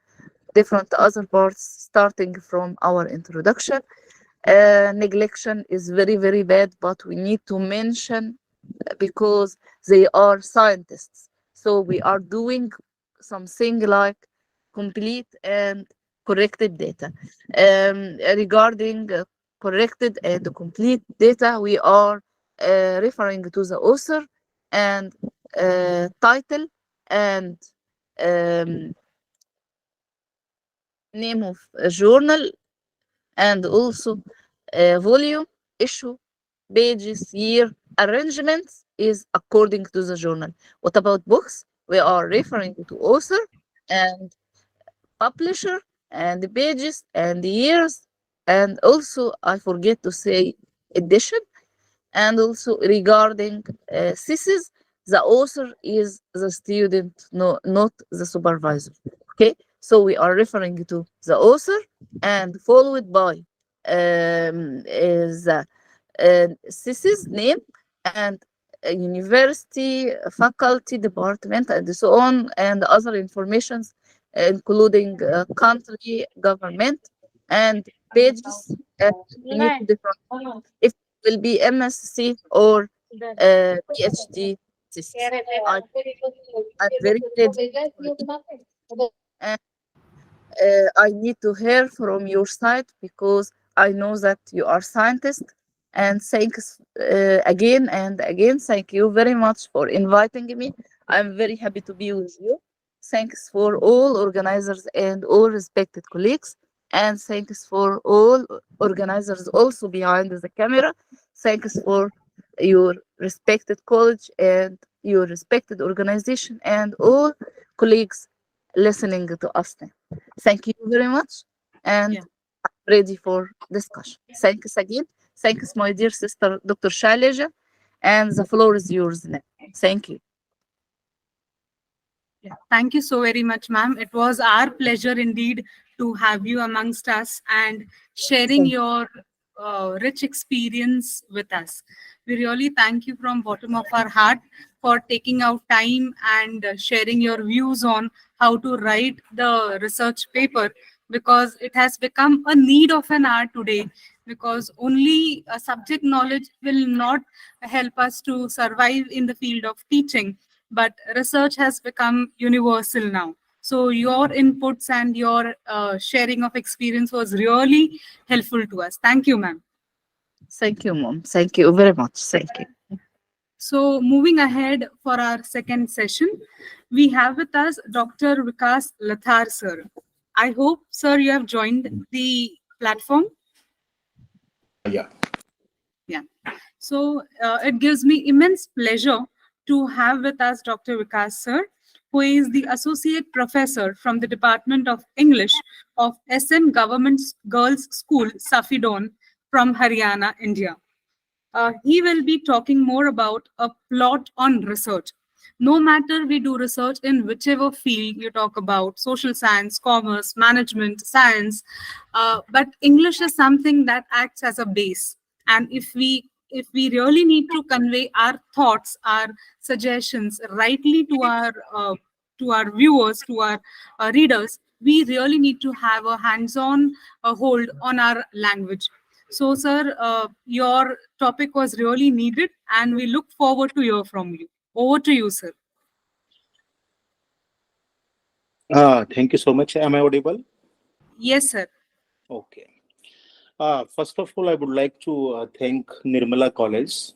different other parts, starting from our introduction. Neglection is very, very bad, but we need to mention because they are scientists. So we are doing something like complete and corrected data. Regarding corrected and complete data, we are referring to the author and title and name of a journal, and also volume, issue, pages, year. Arrangements is according to the journal. What about books? We are referring to author and publisher and the pages and the years, and also I forget to say edition. And also regarding thesis, the author is the student, no, not the supervisor. Okay, so we are referring to the author and followed by is thesis name and university, faculty, department, and so on, and other informations, including country, government, and pages. We need to different if it will be MSc or PhD thesis. I'm very ready for it. And I need to hear from your side because I know that you are scientists. And thanks again and again. Thank you very much for inviting me. I'm very happy to be with you. Thanks for all organizers and all respected colleagues. And thanks for all organizers also behind the camera. Thanks for your respected college and your respected organization and all colleagues listening to us now. Thank you very much, and Yeah. I'm ready for discussion. Thanks again. Thanks, my dear sister, Dr. Shaileja, and the floor is yours now. Thank you. Yeah, thank you so very much, ma'am. It was our pleasure indeed to have you amongst us and sharing Thank your rich experience with us. We really thank you from bottom of our heart for taking out time and sharing your views on how to write the research paper, because it has become a need of an hour today, because only subject knowledge will not help us to survive in the field of teaching, but research has become universal now. So your inputs and your sharing of experience was really helpful to us. Thank you, ma'am. Thank you, Mom. Thank you very much. Thank you. So moving ahead for our second session, we have with us Dr. Vikas Lathar, sir. I hope, sir, you have joined the platform. Yeah. Yeah. So it gives me immense pleasure to have with us Dr. Vikas sir, who is the Associate Professor from the Department of English of SM Government Girls School, Safidon, from Haryana, India. He will be talking more about a plot on research. No matter we do research in whichever field you talk about, social science, commerce, management, science, but English is something that acts as a base. And if we really need to convey our thoughts, our suggestions rightly to our viewers, to our readers, we really need to have a hands-on hold on our language. So, sir, your topic was really needed, and we look forward to hear from you. Over to you, sir. Thank you so much. Am I audible? Yes, sir. Okay. First of all, I would like to thank Nirmala College,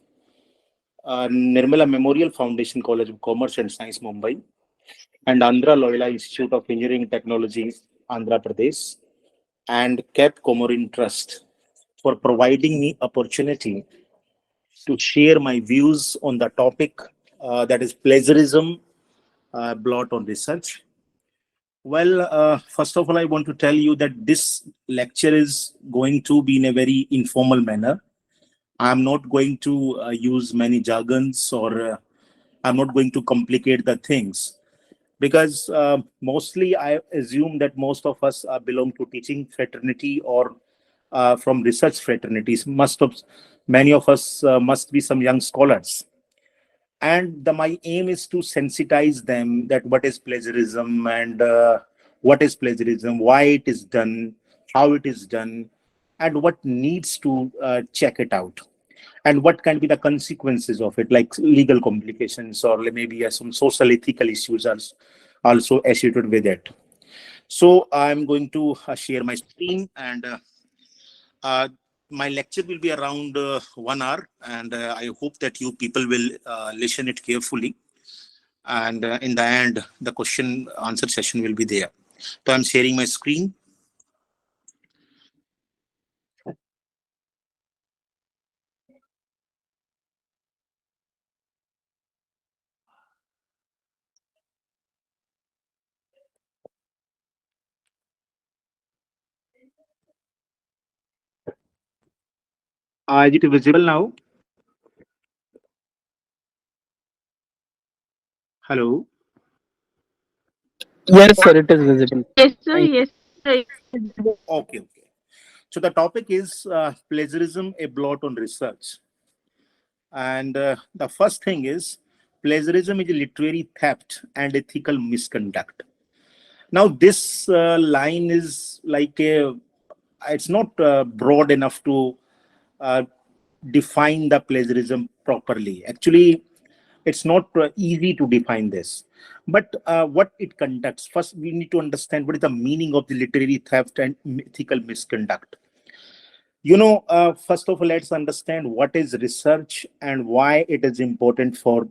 Nirmala Memorial Foundation College of Commerce and Science, Mumbai, and Andhra Loyola Institute of Engineering and Technology, Andhra Pradesh, and Cape Comorin Trust for providing me opportunity to share my views on the topic that is plagiarism, blot on research. Well, first of all, I want to tell you that this lecture is going to be in a very informal manner. I'm not going to use many jargons, or I'm not going to complicate the things, because mostly I assume that most of us belong to teaching fraternity or from research fraternities. Many of us must be some young scholars, and my aim is to sensitize them that what is plagiarism, and why it is done, how it is done, and what needs to check it out, and what can be the consequences of it, like legal complications, or maybe some social ethical issues are also associated with it. So I'm going to share my screen, and uh, my lecture will be around 1 hour, and I hope that you people will listen it carefully. And in the end, the question answer session will be there. So I'm sharing my screen. Is it visible now? Hello. Yes, sir, it is visible. Yes, sir. Thank you. Yes, sir. Okay. Okay. So the topic is plagiarism, a blot on research. And the first thing is plagiarism is a literary theft and ethical misconduct. Now, this line is like it's not broad enough to uh, define the plagiarism properly. Actually, it's not easy to define this. But what it conducts, first, we need to understand what is the meaning of the literary theft and ethical misconduct. First of all, let's understand what is research and why it is important for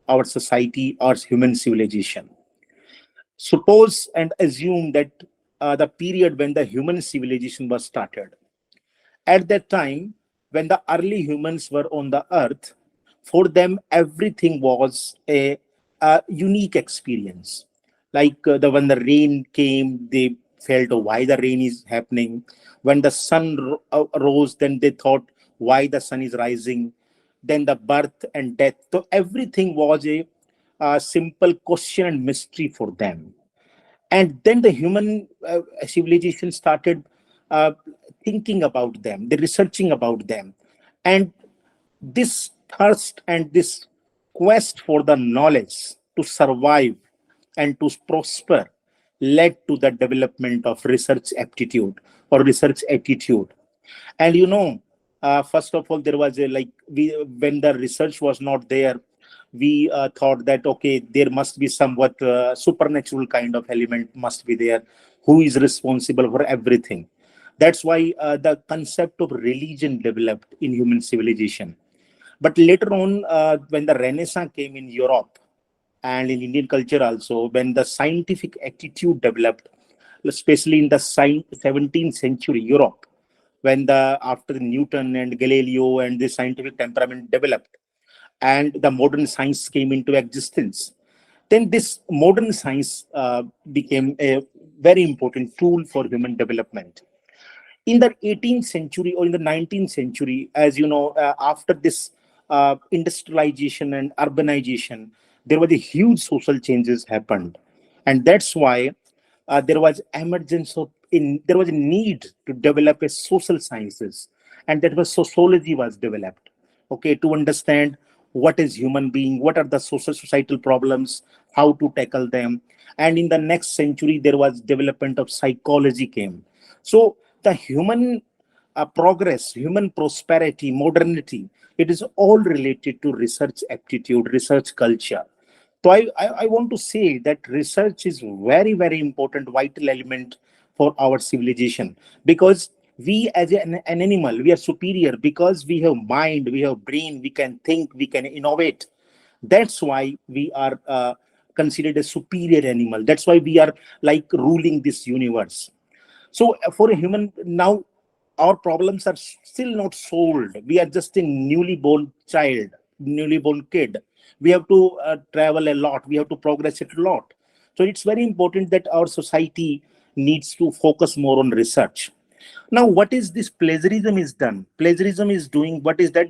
our society or human civilization. Suppose and assume that the period when the human civilization was started. At that time, when the early humans were on the earth, for them everything was a unique experience. Like when the rain came, they felt why the rain is happening. When the sun rose, then they thought why the sun is rising. Then the birth and death. So everything was simple question and mystery for them. And then the human civilization started uh, thinking about them, the researching about them. And this thirst and this quest for the knowledge to survive and to prosper led to the development of research aptitude or research attitude. And first of all, there was a like we when the research was not there, we thought that okay, there must be somewhat supernatural kind of element must be there, who is responsible for everything. That's why the concept of religion developed in human civilization. But later on, when the Renaissance came in Europe and in Indian culture also, when the scientific attitude developed, especially in the 17th century Europe, when the after Newton and Galileo and the scientific temperament developed, and the modern science came into existence, then this modern science became a very important tool for human development. In the 18th century or in the 19th century, as you know, after this industrialization and urbanization, there was a huge social changes happened, and that's why there was emergence of there was a need to develop a social sciences, and that was sociology was developed, okay, to understand what is human being, what are the social societal problems, how to tackle them. And in the next century there was development of psychology came. So the human progress, human prosperity, modernity, it is all related to research aptitude, research culture. So I want to say that research is very, very important, vital element for our civilization, because we as an animal, we are superior because we have mind, we have brain, we can think, we can innovate. That's why we are considered a superior animal. That's why we are like ruling this universe. So for a human now, our problems are still not solved. We are just a newly born child, newly born kid. We have to travel a lot. We have to progress it a lot. So it's very important that our society needs to focus more on research. Now, what is this plagiarism is done? Plagiarism is doing what is that?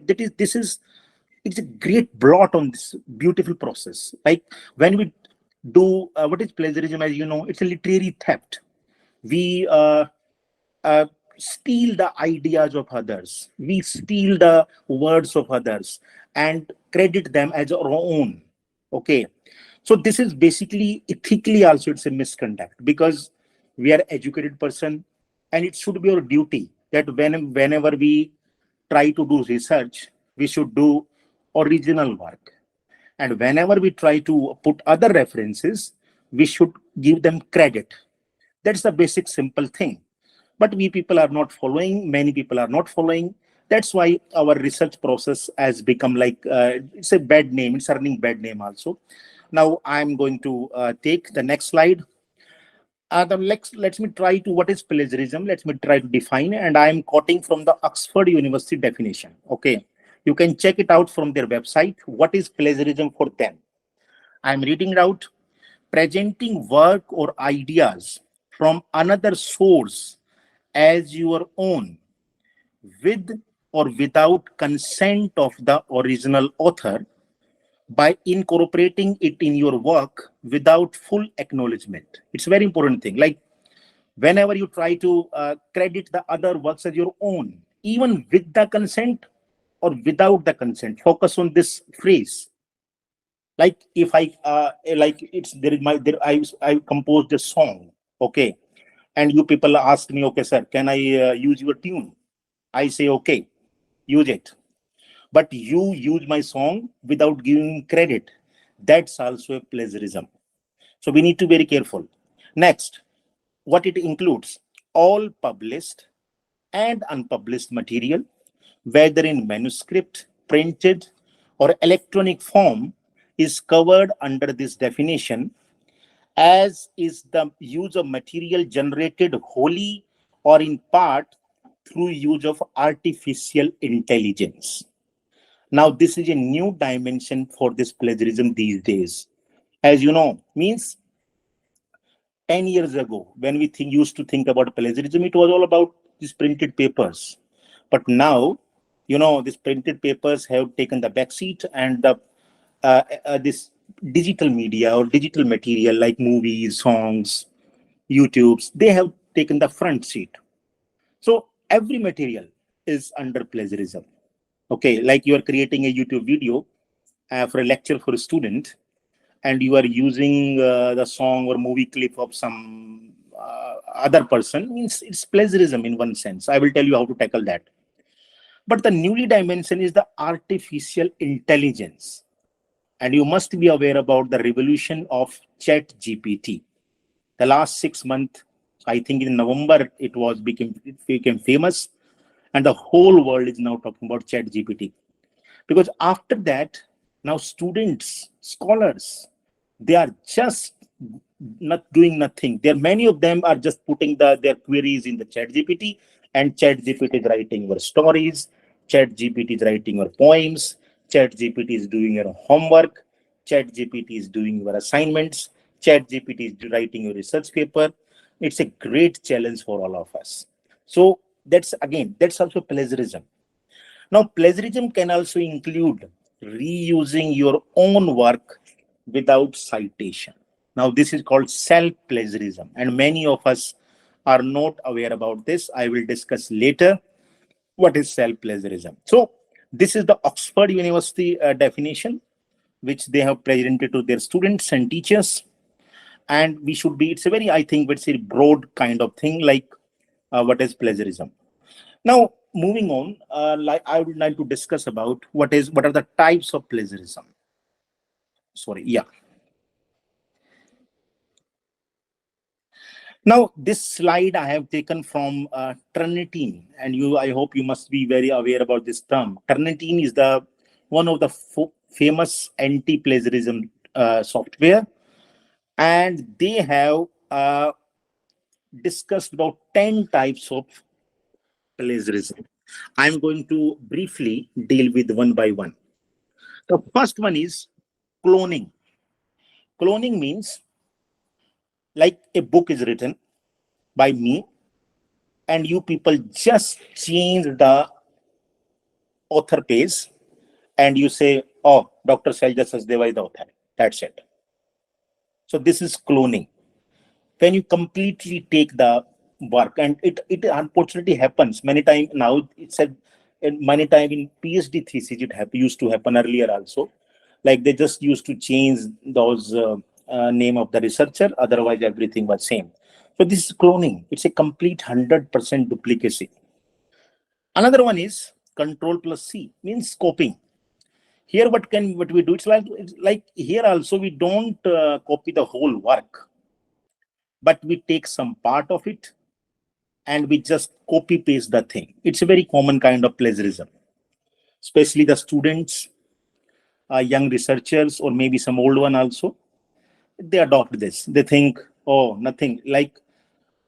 It's a great blot on this beautiful process. Like when we do what is plagiarism, as you know, it's a literary theft. We uh, steal the ideas of others, we steal the words of others and credit them as our own. Okay, so this is basically ethically also it's a misconduct, because we are educated person, and it should be our duty that whenever we try to do research, we should do original work, and whenever we try to put other references, we should give them credit. That's the basic simple thing. But we people are not following, many people are not following. That's why our research process has become like it's a bad name, it's earning bad name also. Now I'm going to take the next slide. Let me try to what is plagiarism. Let me try to define, and I am quoting from the Oxford University definition. Okay, you can check it out from their website. What is plagiarism for them? I'm reading it out. Presenting work or ideas from another source as your own, with or without consent of the original author, by incorporating it in your work without full acknowledgement. It's a very important thing. Like whenever you try to credit the other works as your own, even with the consent or without the consent, focus on this phrase. Like if I like it's there is my there I composed a song, okay, and you people ask me, okay sir, can I use your tune? I say okay, use it. But you use my song without giving credit. That's also a plagiarism. So we need to be very careful. Next, what it includes: all published and unpublished material, whether in manuscript, printed, or electronic form, is covered under this definition, as is the use of material generated wholly or in part through use of artificial intelligence. Now, this is a new dimension for this plagiarism these days. As you know, means 10 years ago, when we used to think about plagiarism, it was all about these printed papers. But now, you know, these printed papers have taken the backseat, and this digital media or digital material like movies, songs, YouTubes, they have taken the front seat. So every material is under plagiarism. Okay, like you are creating a YouTube video for a lecture for a student, and you are using the song or movie clip of some other person, means it's plagiarism in one sense. I will tell you how to tackle that. But the newly dimension is the artificial intelligence. And you must be aware about the revolution of Chat GPT. The last 6 months, I think in November, it became famous. And the whole world is now talking about Chat GPT. Because after that, now students, scholars, they are just not doing nothing. There, many of them are just putting their queries in the Chat GPT, and Chat GPT is writing your stories, Chat GPT is writing your poems, Chat GPT is doing your homework, Chat GPT is doing your assignments, Chat GPT is writing your research paper. It's a great challenge for all of us. So that's also plagiarism. Now, plagiarism can also include reusing your own work without citation. Now, this is called self-plagiarism, and many of us are not aware about this. I will discuss later what is self-plagiarism. So, this is the Oxford University definition, which they have presented to their students and teachers. And it's a very, I think, it's a broad kind of thing, like what is plagiarism. Now, moving on, I would like to discuss about what are the types of plagiarism. Now, this slide I have taken from Turnitin, and I hope you must be very aware about this term. Turnitin is one of the famous anti-plagiarism software, and they have discussed about 10 types of plagiarism. I'm going to briefly deal with one by one. The first one is cloning. Cloning means like a book is written by me, and you people just change the author page, and you say, oh, Dr. Shailaja Sachdeva is the author. That's it. So this is cloning. When you completely take the work, and it unfortunately happens many times now. It's many times in PhD thesis it used to happen earlier also. Like they just used to change those name of the researcher, otherwise everything was same. So this is cloning. It's a complete 100% duplicacy. Another one is Control plus C, means copying. Here what we do? It's like here also we don't copy the whole work, but we take some part of it and we just copy paste the thing. It's a very common kind of plagiarism, especially the students, young researchers, or maybe some old one also. They adopt this. They think, oh, nothing. Like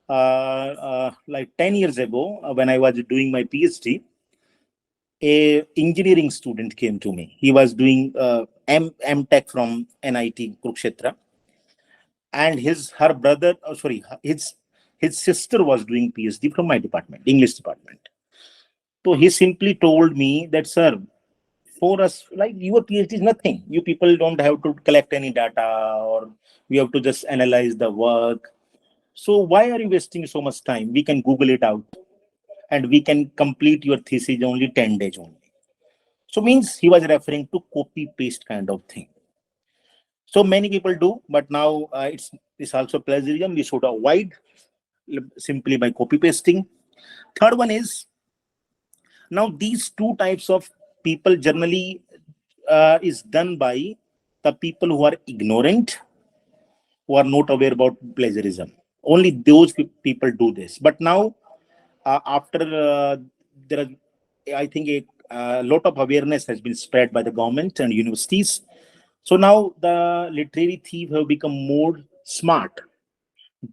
10 years ago, when I was doing my PhD, a engineering student came to me. He was doing M.Tech from NIT Kurukshetra, and his sister was doing PhD from my department, English department. So he simply told me that, sir, for us, like your PhD is nothing. You people don't have to collect any data, or we have to just analyze the work. So why are you wasting so much time? We can Google it out, and we can complete your thesis only 10 days only. So means he was referring to copy paste kind of thing. So many people do, but now it's also plagiarism. We should avoid simply by copy pasting. Third one is, now these two types of people generally is done by the people who are ignorant, who are not aware about plagiarism. Only those people do this. But now after there are, I think a lot of awareness has been spread by the government and universities. So now the literary thieves have become more smart.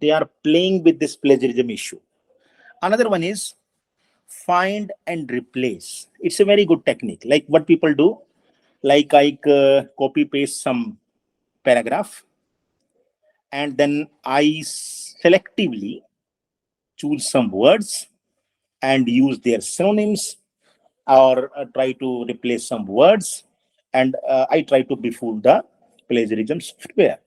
They are playing with this plagiarism issue. Another one is find and replace. It's a very good technique. Like what people do, like I copy paste some paragraph, and then I selectively choose some words and use their synonyms, or try to replace some words, and I try to befool the plagiarism software.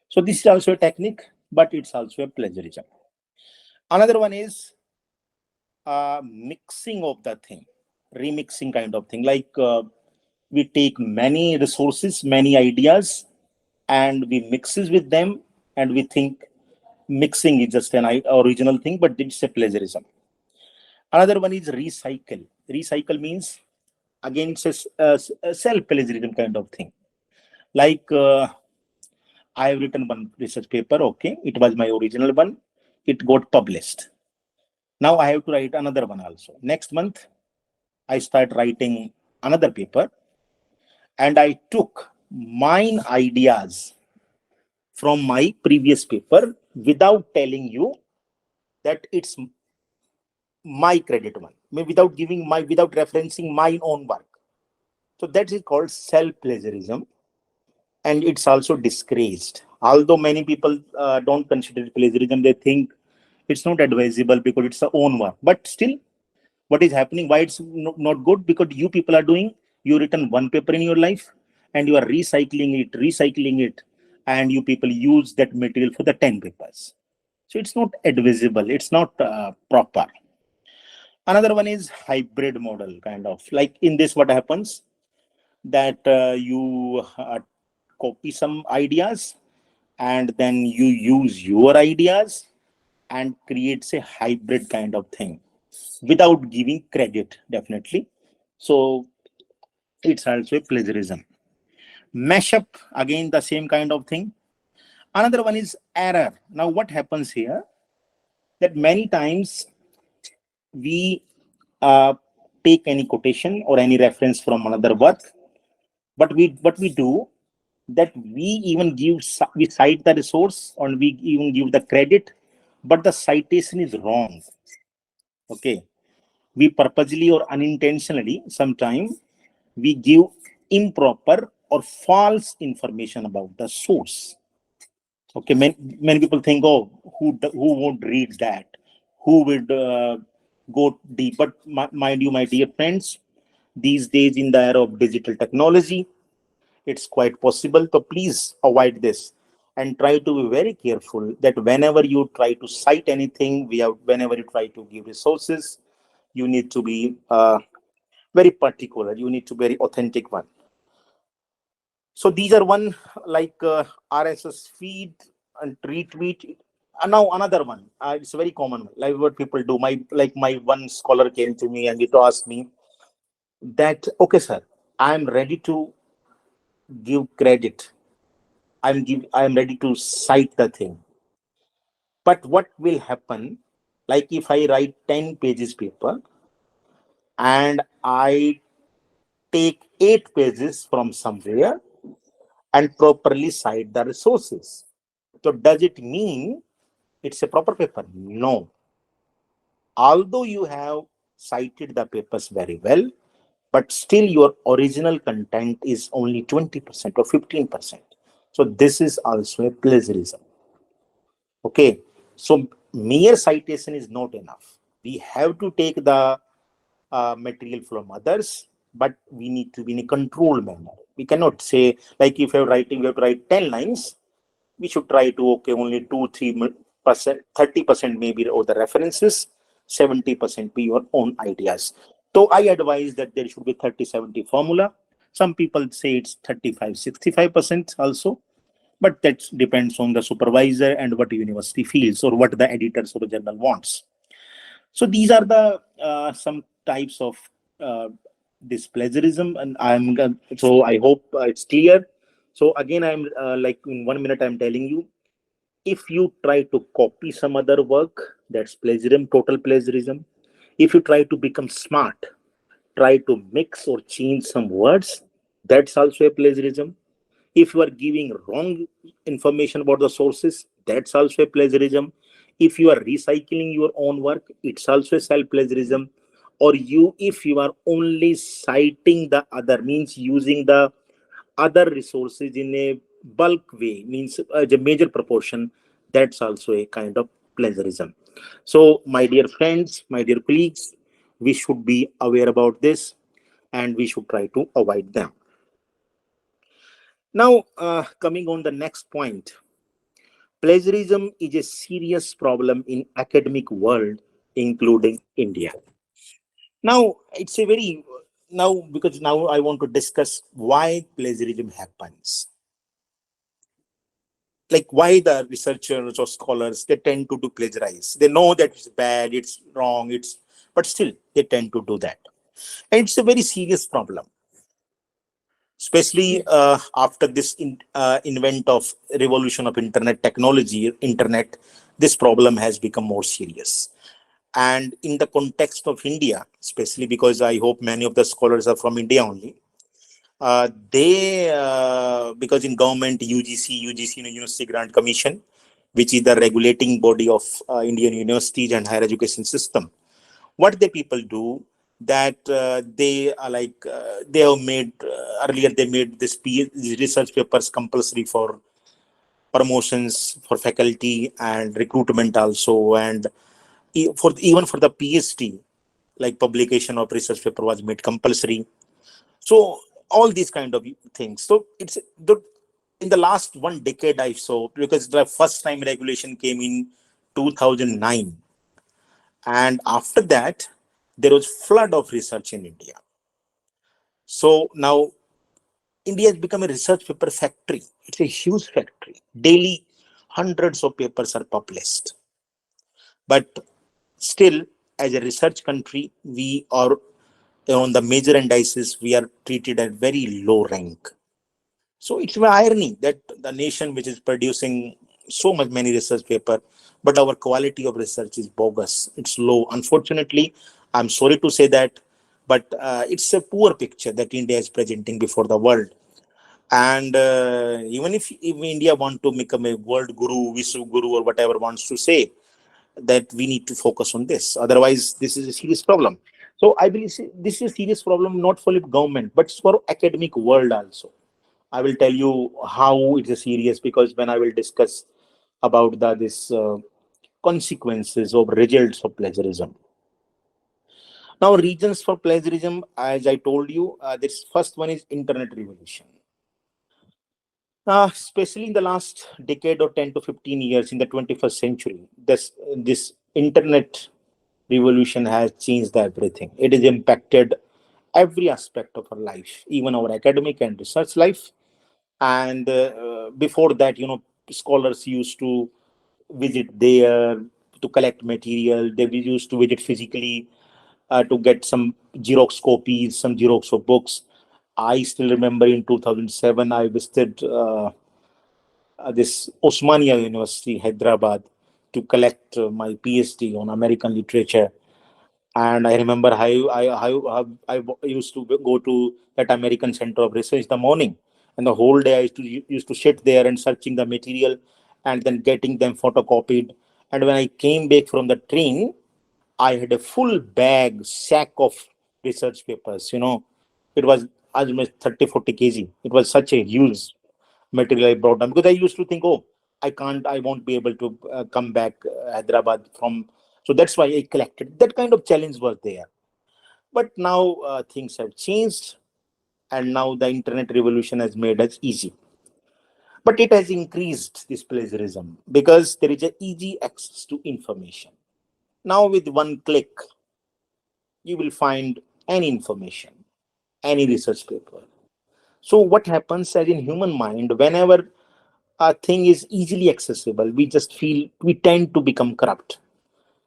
So this is also a technique, but it's also a plagiarism. Another one is mixing of the thing, remixing kind of thing. Like we take many resources, many ideas, and we mixes with them, and we think mixing is just an original thing, but it's a plagiarism. Another one is recycle. Recycle means again it's a self-plagiarism kind of thing. Like I have written one research paper, okay, it was my original one, it got published. Now I have to write another one also. Next month, I start writing another paper, and I took mine ideas from my previous paper without telling you that it's my credit one, without referencing my own work. So that is called self-plagiarism, and it's also disgraced. Although many people don't consider it plagiarism, they think it's not advisable because it's their own work. But still, what is happening? Why it's not good? Because you people are doing, you written one paper in your life, and you are recycling it, and you people use that material for the 10 papers. So it's not advisable. It's not proper. Another one is hybrid model, kind of like in this. What happens that you copy some ideas, and then you use your ideas and creates a hybrid kind of thing without giving credit, definitely. So it's also a plagiarism. Mashup, again the same kind of thing. Another one is error. Now what happens here, that many times we take any quotation or any reference from another work, but what we do, that we cite the resource, and we even give the credit, but the citation is wrong. Okay, we purposely or unintentionally sometimes we give improper or false information about the source. Okay, many people think, oh, who won't read that, who would go deep? But mind you, my dear friends, these days in the era of digital technology, it's quite possible. So please avoid this and try to be very careful that whenever you try to cite anything, whenever you try to give resources, you need to be very particular. You need to be very authentic one. So these are one, like RSS feed and retweet. Now another one, it's a very common one, like what people do. My one scholar came to me and he asked me that, okay, sir, I'm ready to give credit. I'm ready to cite the thing. But what will happen, like if I write 10 pages paper and I take 8 pages from somewhere and properly cite the resources? So does it mean it's a proper paper? No. Although you have cited the papers very well, but still your original content is only 20% or 15%. So this is also a plagiarism. Okay, so mere citation is not enough. We have to take the material from others, but we need to be in a controlled manner. We cannot say, like if you're writing, we have to write 10 lines, we should try to, okay, only 2-3%, 30% maybe or the references, 70% be your own ideas. So I advise that there should be 30-70 formula. Some people say it's 35-65% also, but that depends on the supervisor and what the university feels or what the editors or the journal wants. So these are the some types of this plagiarism, and so I hope it's clear. So again, I'm like in 1 minute, I'm telling you, if you try to copy some other work, that's plagiarism, total plagiarism. If you try to become smart, try to mix or change some words, that's also a plagiarism. If you are giving wrong information about the sources, that's also a plagiarism. If you are recycling your own work, it's also a self-plagiarism. Or if you are only citing the other, means using the other resources in a bulk way, means a major proportion, that's also a kind of plagiarism. So my dear friends, my dear colleagues, we should be aware about this and we should try to avoid them. Now, coming on the next point, plagiarism is a serious problem in academic world, including India. Now, it's a very now because now I want to discuss why plagiarism happens. Like why the researchers or scholars they tend to do plagiarize. They know that it's bad, it's wrong, but still they tend to do that, and it's a very serious problem, especially after this invent of revolution of internet technology. Internet, this problem has become more serious. And in the context of India, especially because I hope many of the scholars are from India only, they because in government UGC University Grant Commission, which is the regulating body of Indian universities and higher education system, what the people do that they are like they have made earlier they made these research papers compulsory for promotions for faculty and recruitment also, and for even for the PhD, like publication of research paper was made compulsory. So all these kind of things. So it's the in the last one decade I saw, because the first time regulation came in 2009, and after that there was flood of research in India. So now India has become a research paper factory. It's a huge factory. Daily hundreds of papers are published, but still as a research country we are on the major indices we are treated at very low rank. So it's an irony that the nation which is producing so much many research paper, but our quality of research is bogus. It's low. Unfortunately, I'm sorry to say that, but it's a poor picture that India is presenting before the world. And even if India want to become a world guru, Vishwa guru, or whatever wants to say, that we need to focus on this. Otherwise, this is a serious problem. So I believe this is a serious problem not for the government, but for academic world also. I will tell you how it's a serious, because when I will discuss about this consequences of results of plagiarism. Now, reasons for plagiarism, as I told you, this first one is internet revolution. Especially in the last decade or 10 to 15 years in the 21st century, this internet revolution has changed everything. It has impacted every aspect of our life, even our academic and research life. And before that, scholars used to visit there to collect material. They used to visit physically to get some Xerox copies, some Xerox of books. I still remember in 2007, I visited this Osmania University, Hyderabad, to collect my PhD on American literature. And I remember how I used to go to that American Center of Research in the morning, and the whole day I used to sit there and searching the material, and then getting them photocopied. And when I came back from the train, I had a full sack of research papers. It was almost 30-40 kg. It was such a huge material I brought down, because I used to think, oh, I won't be able to come back Hyderabad from. So that's why I collected. That kind of challenge was there. But now things have changed, and now the internet revolution has made us easy. But it has increased this plagiarism because there is a easy access to information. Now with one click, you will find any information, any research paper. So what happens as in human mind, whenever a thing is easily accessible, we tend to become corrupt.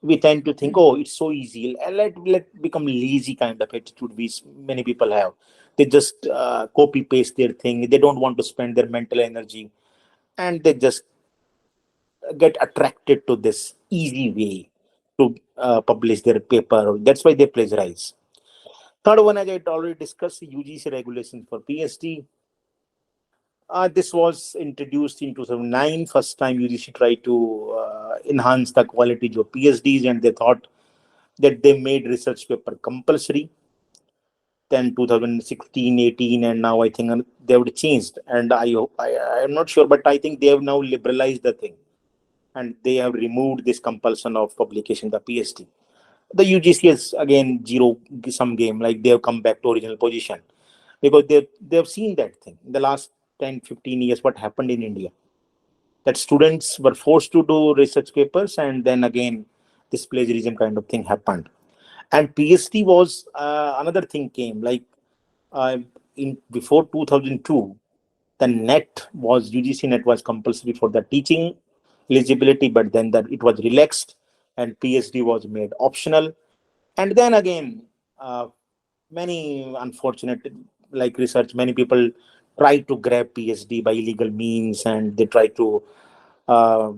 We tend to think, oh, it's so easy. Let become lazy kind of attitude many people have. They just copy paste their thing. They don't want to spend their mental energy, and they just get attracted to this easy way to publish their paper. That's why they plagiarize. Third one, as I already discussed, UGC regulations for PhD. This was introduced in 2009. First time UGC tried to enhance the quality of PhDs, and they thought that they made research paper compulsory. Then 2016, 18, and now I think they have changed. And I'm not sure, but I think they have now liberalized the thing, and they have removed this compulsion of publication the PhD. The UGC is again zero sum game, like they have come back to original position, because they have seen that thing in the last 10, 15 years, what happened in India? That students were forced to do research papers, and then again, this plagiarism kind of thing happened. And PhD was another thing came, like uh, in before 2002, the net was UGC net was compulsory for the teaching eligibility, but then that it was relaxed and PhD was made optional. And then again, many unfortunate, like research, many people try to grab PhD by illegal means, and they try to uh,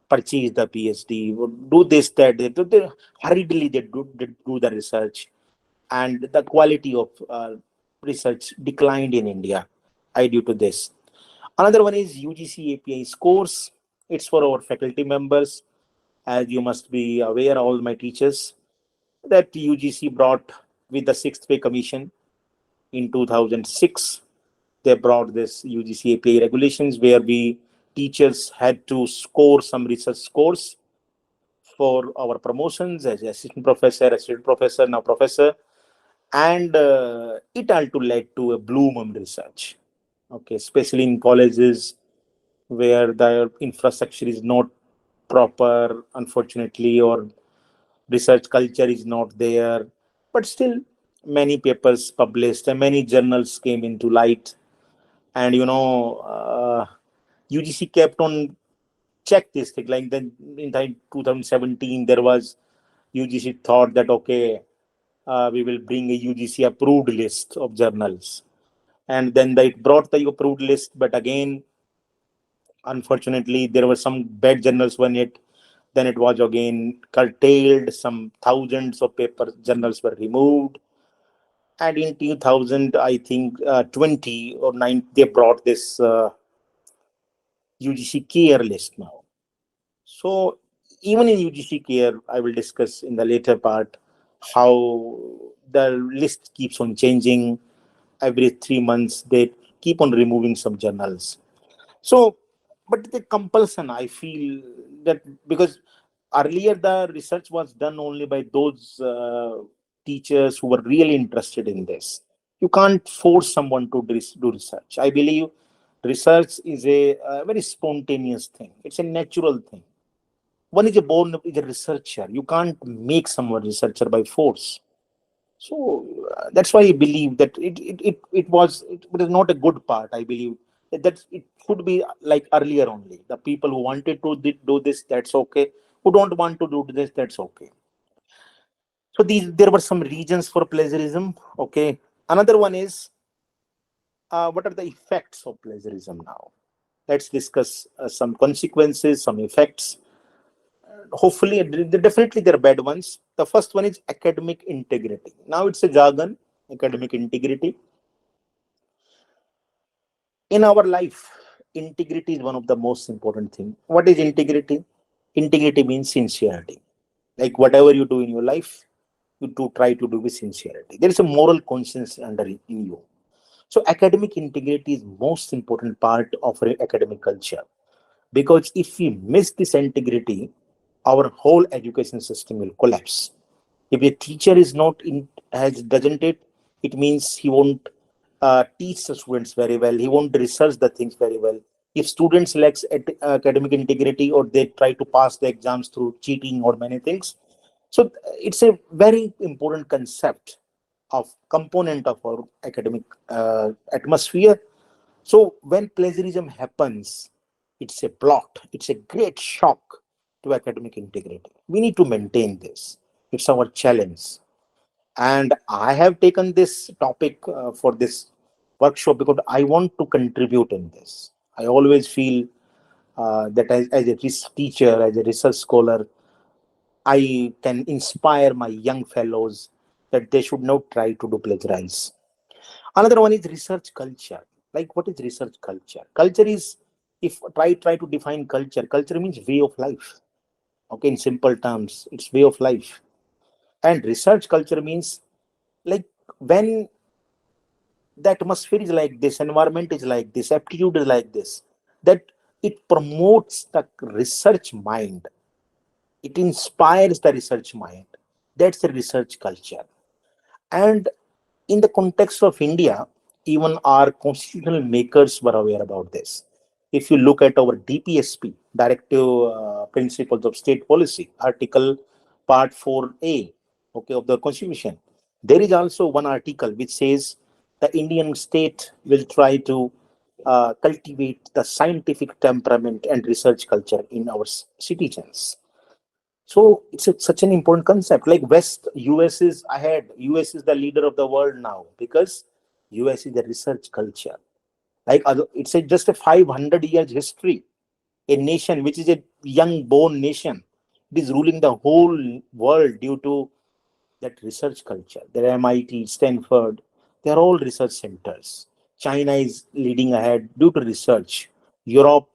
purchase the PhD, do this, that, they hurriedly they do the research, and the quality of research declined in India due to this. Another one is UGC API scores. It's for our faculty members. As you must be aware, all my teachers, that UGC brought with the Sixth Pay Commission in 2006. They brought this UGC API regulations where we teachers had to score some research scores for our promotions as assistant professor, now professor, and it also led to a bloom of research. Okay, especially in colleges where the infrastructure is not proper, unfortunately, or research culture is not there. But still, many papers published and many journals came into light. And UGC kept on check this thing. Like then in 2017, there was UGC thought that okay, we will bring a UGC approved list of journals, and then they brought the approved list. But again, unfortunately, there were some bad journals when it. Then it was again curtailed. Some thousands of paper journals were removed. And in 2000, I think 20 or 9, they brought this UGC care list now. So even in UGC care, I will discuss in the later part how the list keeps on changing. Every 3 months, they keep on removing some journals. So, but the compulsion, I feel that because earlier the research was done only by those teachers who were really interested in this. You can't force someone to do research. I believe research is a very spontaneous thing. It's a natural thing. One is is a researcher. You can't make someone researcher by force. So that's why I believe that it was not a good part. I believe that it should be like earlier only. The people who wanted to do this, that's okay. Who don't want to do this, that's okay. So there were some reasons for plagiarism. Okay. Another one is what are the effects of plagiarism now? Let's discuss some consequences, some effects. Hopefully, definitely there are bad ones. The first one is academic integrity. Now it's a jargon, academic integrity. In our life, integrity is one of the most important things. What is integrity? Integrity means sincerity. Like whatever you do in your life, you do try to do with sincerity. There is a moral conscience under in you. So academic integrity is most important part of our academic culture. Because if we miss this integrity, our whole education system will collapse. If a teacher is not doesn't it means he won't teach the students very well. He won't research the things very well. If students lack academic integrity or they try to pass the exams through cheating or many things, so it's a very important concept of component of our academic atmosphere. So when plagiarism happens, it's a blot. It's a great shock to academic integrity. We need to maintain this. It's our challenge. And I have taken this topic for this workshop because I want to contribute in this. I always feel that as a teacher, as a research scholar, I can inspire my young fellows that they should not try to do plagiarize. Another one is research culture. Like what is research culture? Culture is, if try to define culture, culture means way of life. Okay, in simple terms, it's way of life. And research culture means like when the atmosphere is like this, environment is like this, aptitude is like this, that it promotes the research mind. It inspires the research mind. That's the research culture. And in the context of India, even our constitutional makers were aware about this. If you look at our DPSP, Directive Principles of State Policy, Article Part 4A, okay, of the Constitution, there is also one article which says the Indian state will try to cultivate the scientific temperament and research culture in our citizens. So it's such an important concept. Like West, US is ahead. US is the leader of the world now because US is the research culture. Like it's just a 500 years history. A nation which is a young born nation, it is ruling the whole world due to that research culture. There are MIT, Stanford, they are all research centers. China is leading ahead due to research. Europe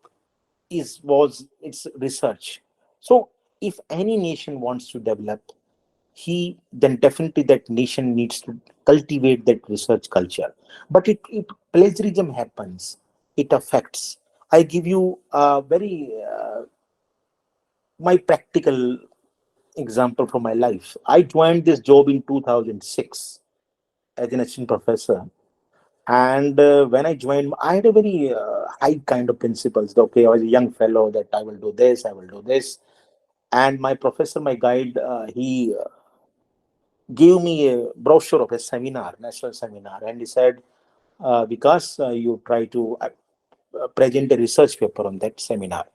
was its research. So if any nation wants to develop, then definitely that nation needs to cultivate that research culture. But it plagiarism happens, it affects. I give you a very my practical example from my life. I joined this job in 2006 as an assistant professor. And when I joined, I had a very high kind of principles. Okay, I was a young fellow that I will do this, I will do this. And my professor, my guide, he gave me a brochure of a seminar, national seminar, and he said, because you try to present a research paper on that seminar.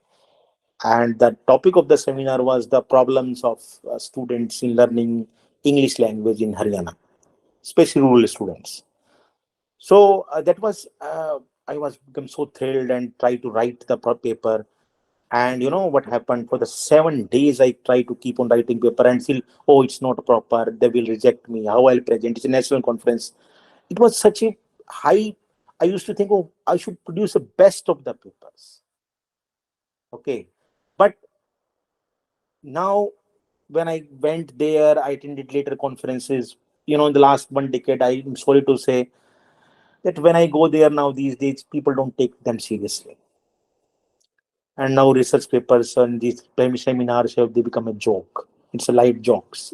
And the topic of the seminar was the problems of students in learning English language in Haryana, especially rural students. So that was, I was become so thrilled and tried to write the paper. And you know what happened? For the 7 days, I tried to keep on writing paper and still, oh, it's not proper. They will reject me. How I'll present? It's a national conference. It was such a high. I used to think, oh, I should produce the best of the papers. Okay. But now, when I went there, I attended later conferences. You know, in the last 1 decade, I'm sorry to say that when I go there now these days, people don't take them seriously. And now research papers and these seminars have they become a joke. It's a light jokes.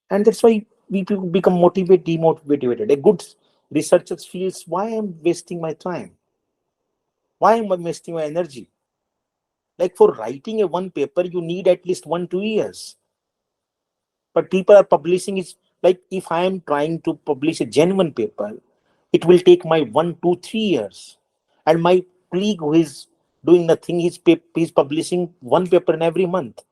And that's why we people become demotivated. A good researcher feels, why I'm wasting my time? Why am I wasting my energy? Like for writing a one paper, you need at least 1-2 years. But people are publishing is like if I am trying to publish a genuine paper, it will take my 1, 2, 3 years. And my colleague who is doing nothing, he's publishing one paper in every month.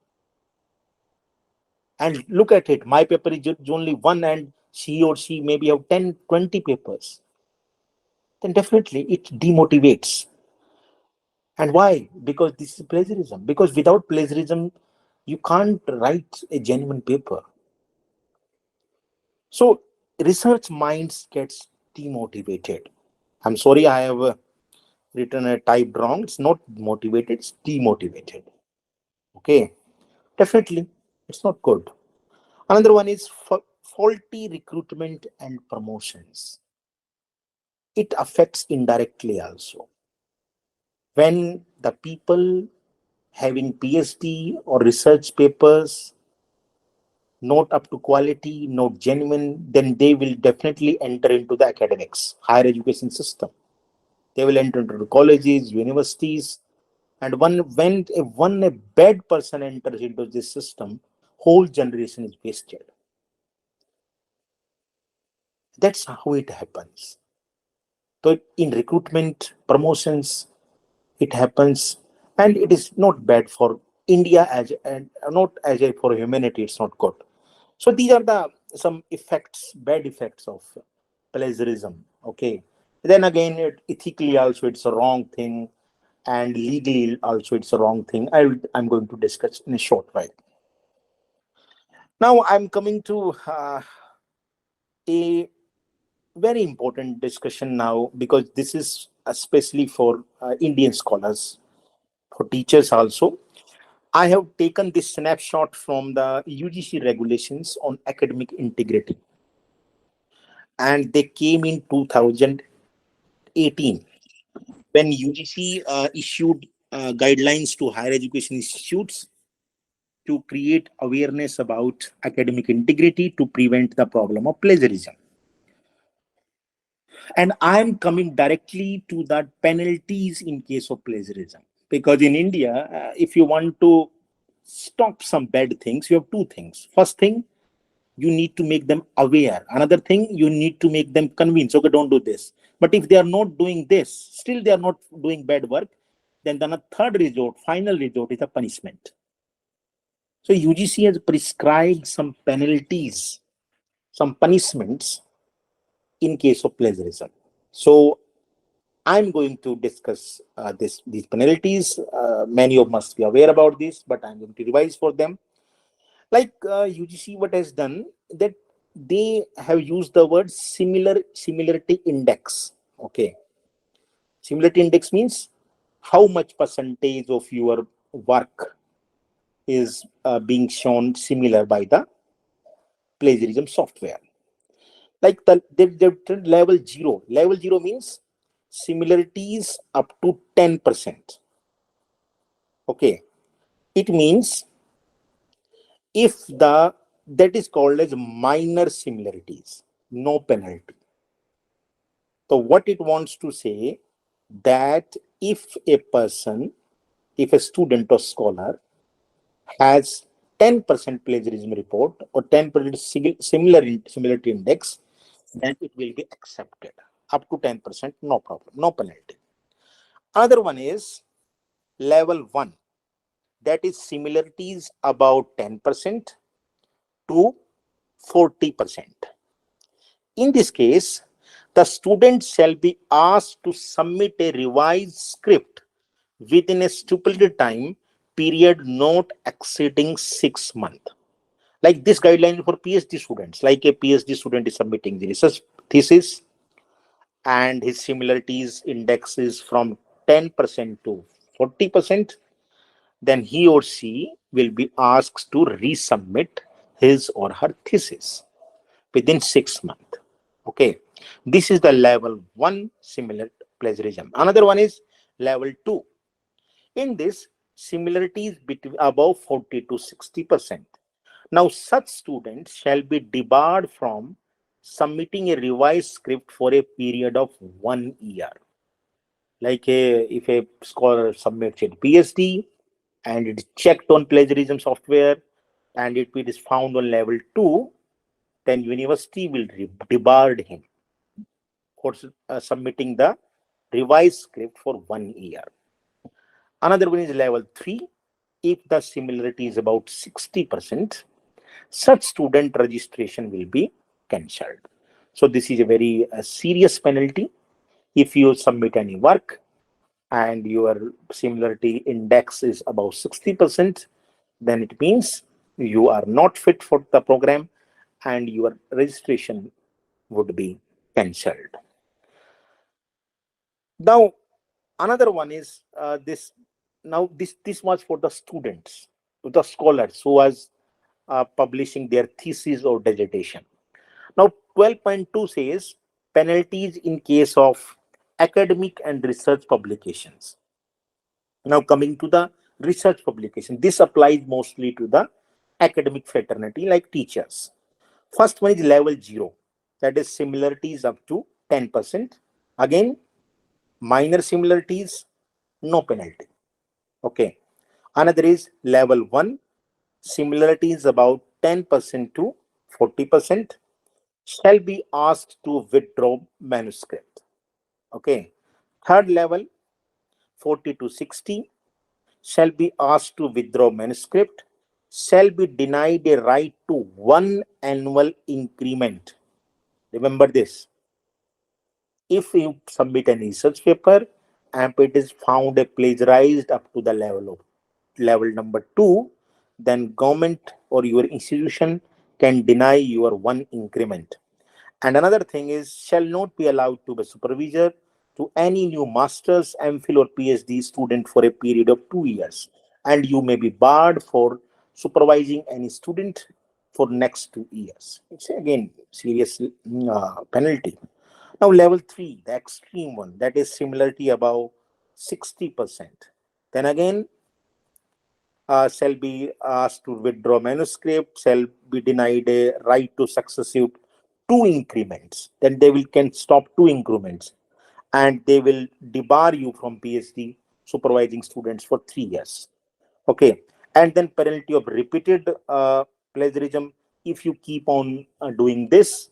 And look at it, my paper is only one and she or she maybe have 10, 20 papers. Then definitely it demotivates. And why? Because this is plagiarism. Because without plagiarism, you can't write a genuine paper. So research minds gets demotivated. I'm sorry, I have written a typed wrong. It's not motivated, it's demotivated. Okay, definitely, it's not good. Another one is faulty recruitment and promotions. It affects indirectly also. When the people having PhD or research papers not up to quality, not genuine, then they will definitely enter into the academics, higher education system. They will enter into colleges, universities, and when a bad person enters into this system, whole generation is wasted. That's how it happens. So in recruitment, promotions, it happens, and it is not bad for India and not as a for humanity. It's not good. So these are the some effects, bad effects of plagiarism. Okay. Then again, ethically also it's a wrong thing, and legally also it's a wrong thing. I'm going to discuss in a short while. Now I'm coming to a very important discussion now, because this is especially for Indian scholars, for teachers also. I have taken this snapshot from the UGC regulations on academic integrity, and they came in 2018 when UGC issued guidelines to higher education institutes to create awareness about academic integrity to prevent the problem of plagiarism. And I'm coming directly to the penalties in case of plagiarism. Because in India, if you want to stop some bad things, you have two things. First thing, you need to make them aware. Another thing, you need to make them convinced. Okay, don't do this. But if they are not doing this, still they are not doing bad work, then the third resort, final resort is a punishment. So UGC has prescribed some penalties, some punishments in case of plagiarism. So I'm going to discuss these penalties. Many of must be aware about this, but I'm going to revise for them. Like UGC, what has done that they have used the word similarity index. Okay, similarity index means how much percentage of your work is being shown similar by the plagiarism software. Like the level 0. Level 0 means similarities up to 10%. Okay, it means if that is called as minor similarities, no penalty. So what it wants to say that if a person, if a student or scholar has 10% plagiarism report or 10% similarity index, then it will be accepted. Up to 10%, no problem, no penalty. Another one is level 1. That is similarities about 10% to 40%. In this case, the student shall be asked to submit a revised script within a stipulated time period not exceeding 6 months. Like this guideline for PhD students, like a PhD student is submitting the research thesis and his similarities index is from 10% to 40%, then he or she will be asked to resubmit his or her thesis within 6 months. Okay, this is the level 1 similar plagiarism. Another one is level 2. In this, similarities between above 40 to 60%. Now, such students shall be debarred from submitting a revised script for a period of 1 year. Like if a scholar submits a PhD and it is checked on plagiarism software and it is found on level 2, then university will debar him for submitting the revised script for 1 year. Another one is level 3. If the similarity is about 60%, such student registration will be cancelled. So this is a very serious penalty. If you submit any work and your similarity index is above 60%, then it means you are not fit for the program and your registration would be cancelled. Now, another one is this. Now, this was for the students, the scholars who was publishing their thesis or dissertation. Now, 12.2 says penalties in case of academic and research publications. Now, coming to the research publication, this applies mostly to the academic fraternity like teachers. First one is level 0, that is similarities up to 10%. Again, minor similarities, no penalty. Okay. Another is level 1, similarities about 10% to 40%, shall be asked to withdraw manuscript. Okay. Third level, 40 to 60, shall be asked to withdraw manuscript, shall be denied a right to 1 annual increment. Remember this. If you submit a research paper and it is found a plagiarized up to the level number 2, then government or your institution can deny your 1 increment. And another thing is, shall not be allowed to be supervisor to any new master's, MPhil or PhD student for a period of 2 years. And you may be barred for supervising any student for next 2 years. It's again serious penalty. Now level 3, the extreme one, that is similarity above 60%. Then again, shall be asked to withdraw manuscript, shall be denied a right to successive 2 increments, then they will can stop 2 increments, and they will debar you from PhD supervising students for 3 years. Okay, and then penalty of repeated plagiarism. If you keep on doing this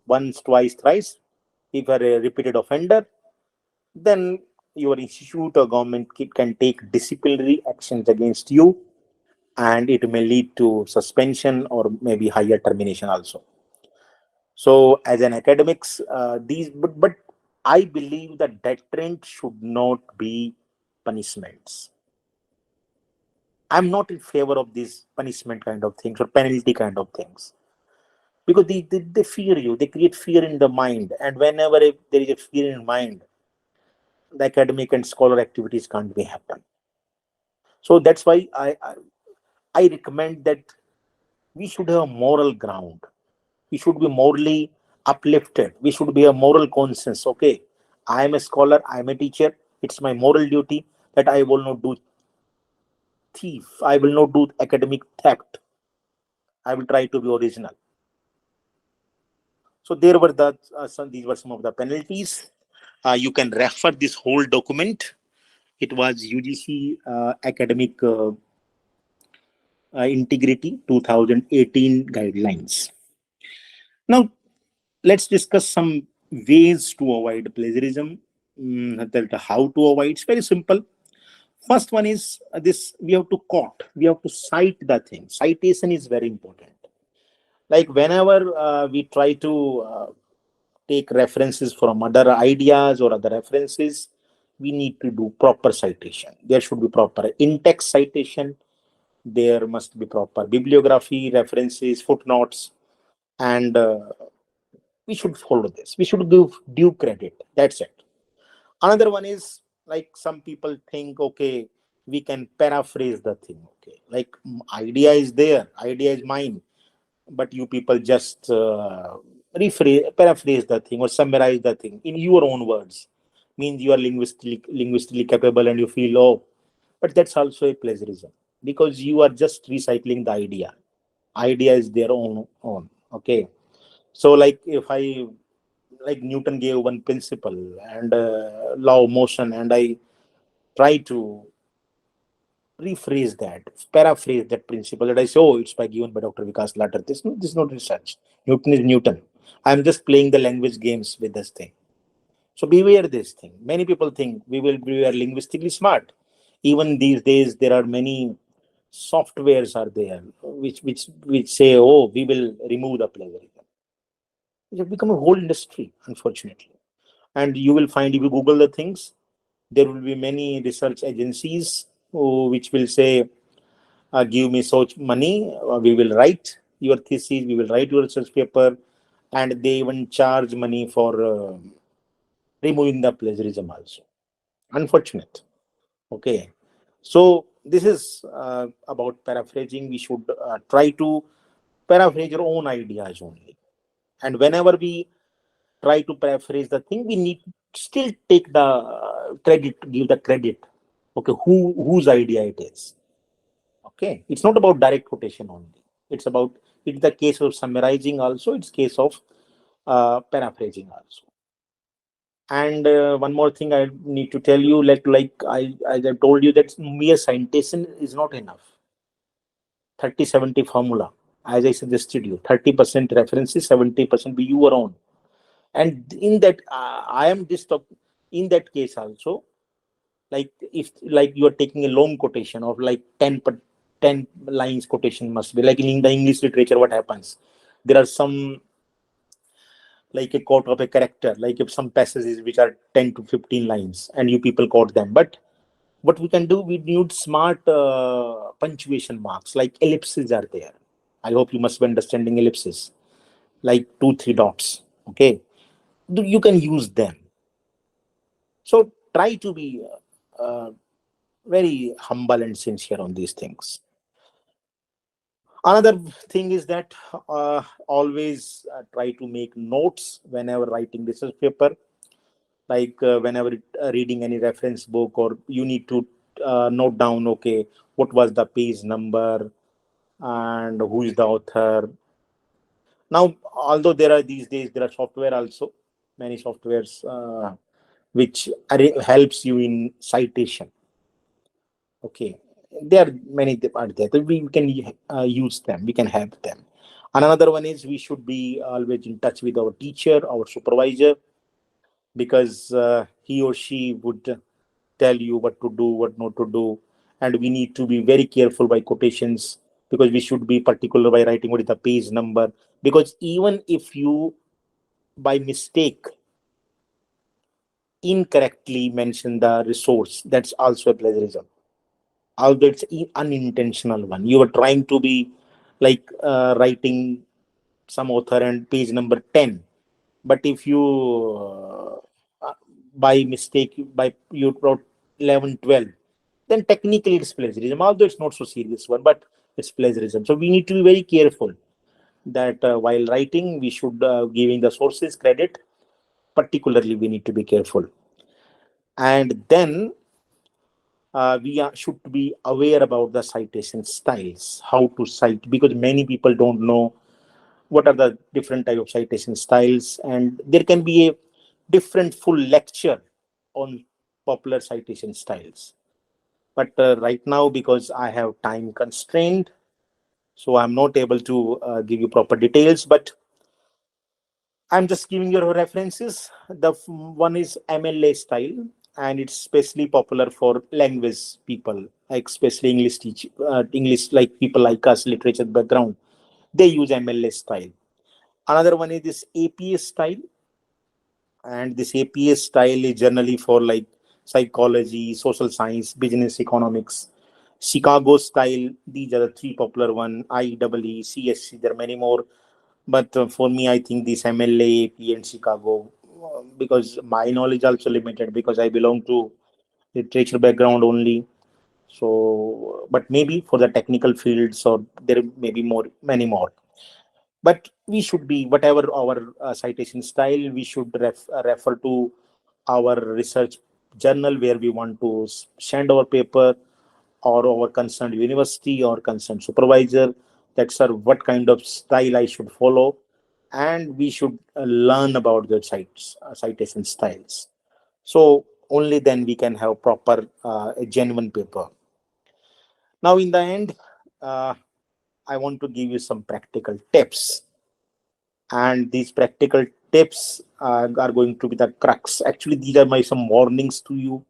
once, twice, thrice, if you are a repeated offender, then your institute or government can take disciplinary actions against you, and it may lead to suspension or maybe higher termination also. So as an academics, but I believe that deterrent should not be punishments. I'm not in favor of these punishment kind of things or penalty kind of things, because they fear you, they create fear in the mind, and whenever there is a fear in mind, the academic and scholar activities can't be happen. So that's why I recommend that we should have a moral ground. We should be morally uplifted. We should be a moral conscience. Okay, I am a scholar, I am a teacher. It's my moral duty that I will not do thief. I will not do academic theft. I will try to be original. So there were these were some of the penalties. You can refer this whole document. It was UGC academic integrity 2018 guidelines. Now let's discuss some ways to avoid plagiarism. How to avoid? It's very simple. First one is this: we have to quote, we have to cite the thing. Citation is very important. Like whenever we try to take references from other ideas or other references, we need to do proper citation. There should be proper in-text citation. There must be proper bibliography, references, footnotes, and we should follow this. We should give due credit. That's it. Another one is, like, some people think, okay, we can paraphrase the thing. Okay, like, idea is there, idea is mine, but you people just paraphrase the thing or summarize the thing in your own words. Means you are linguistically capable and you feel, oh, but that's also a plagiarism, because you are just recycling the idea. Idea is their own. Okay, so like if I, like, Newton gave one principle and law of motion, and I try to rephrase that, paraphrase that principle, that I say, oh, it's by given by Dr. Vikas Latter. This is not research. Newton is Newton. I'm just playing the language games with this thing. So beware this thing. Many people think we are linguistically smart. Even these days, there are many softwares are there which say, oh, we will remove the plagiarism. It has become a whole industry, unfortunately. And you will find, if you Google the things, there will be many research agencies which will say, give me so much money, we will write your thesis, we will write your research paper, and they even charge money for removing the plagiarism also. Unfortunate. Okay, so this is about paraphrasing. We should try to paraphrase your own ideas only, and whenever we try to paraphrase the thing, we need to still take the credit, give the credit. Okay, whose idea it is. Okay, it's not about direct quotation only. It's the case of summarizing also. It's case of paraphrasing also. And one more thing I need to tell you, as I told you, that mere citation is not enough. 30-70 formula, as I suggested you, 30% references, 70% be your own. And in that, I am just in that case also, like if you are taking a long quotation of like 10 lines, quotation must be like in the English literature. What happens? There are some, like a quote of a character, like if some passages which are 10 to 15 lines and you people quote them. But what we can do, we need smart punctuation marks, like ellipses are there. I hope you must be understanding ellipses, like 2-3 dots. Okay, you can use them. So try to be very humble and sincere on these things. Another thing is that always try to make notes whenever writing research paper. Like whenever reading any reference book, or you need to note down, okay, what was the page number and who is the author. Now, although there are these days, there are software also, many softwares which helps you in citation. Okay, there are many are there. We can use them. We can have them. Another one is we should be always in touch with our teacher, our supervisor, because he or she would tell you what to do, what not to do, and we need to be very careful by quotations, because we should be particular by writing what is the page number, because even if you by mistake incorrectly mention the resource, that's also a plagiarism, although it's unintentional one. You are trying to be like writing some author and page number 10, but if you by mistake by you wrote 11, 12, then technically it's plagiarism, although it's not so serious one, but it's plagiarism. So we need to be very careful that while writing we should giving the sources credit, particularly we need to be careful. And then should be aware about the citation styles, how to cite, because many people don't know what are the different type of citation styles, and there can be a different full lecture on popular citation styles. But right now, because I have time constraint, so I'm not able to give you proper details, but I'm just giving you references. The one is MLA style, and it's especially popular for language people, like especially English, like people like us, literature background, they use MLA style. Another one is this APS style, and this APS style is generally for like psychology, social science, business, economics. Chicago style, these are the three popular one. IEEE, CSC, there are many more, but for me, I think this MLA, AP, and Chicago, because my knowledge also limited, because I belong to literature background only. So, but maybe for the technical fields, or there may be many more. But we should be, whatever our citation style, we should refer to our research journal where we want to send our paper, or our concerned university or concerned supervisor, that sir, what kind of style I should follow, and we should learn about the citation styles. So only then we can have proper a genuine paper. Now in the end, I want to give you some practical tips, and these practical tips are going to be the crux. Actually, these are my some warnings to you,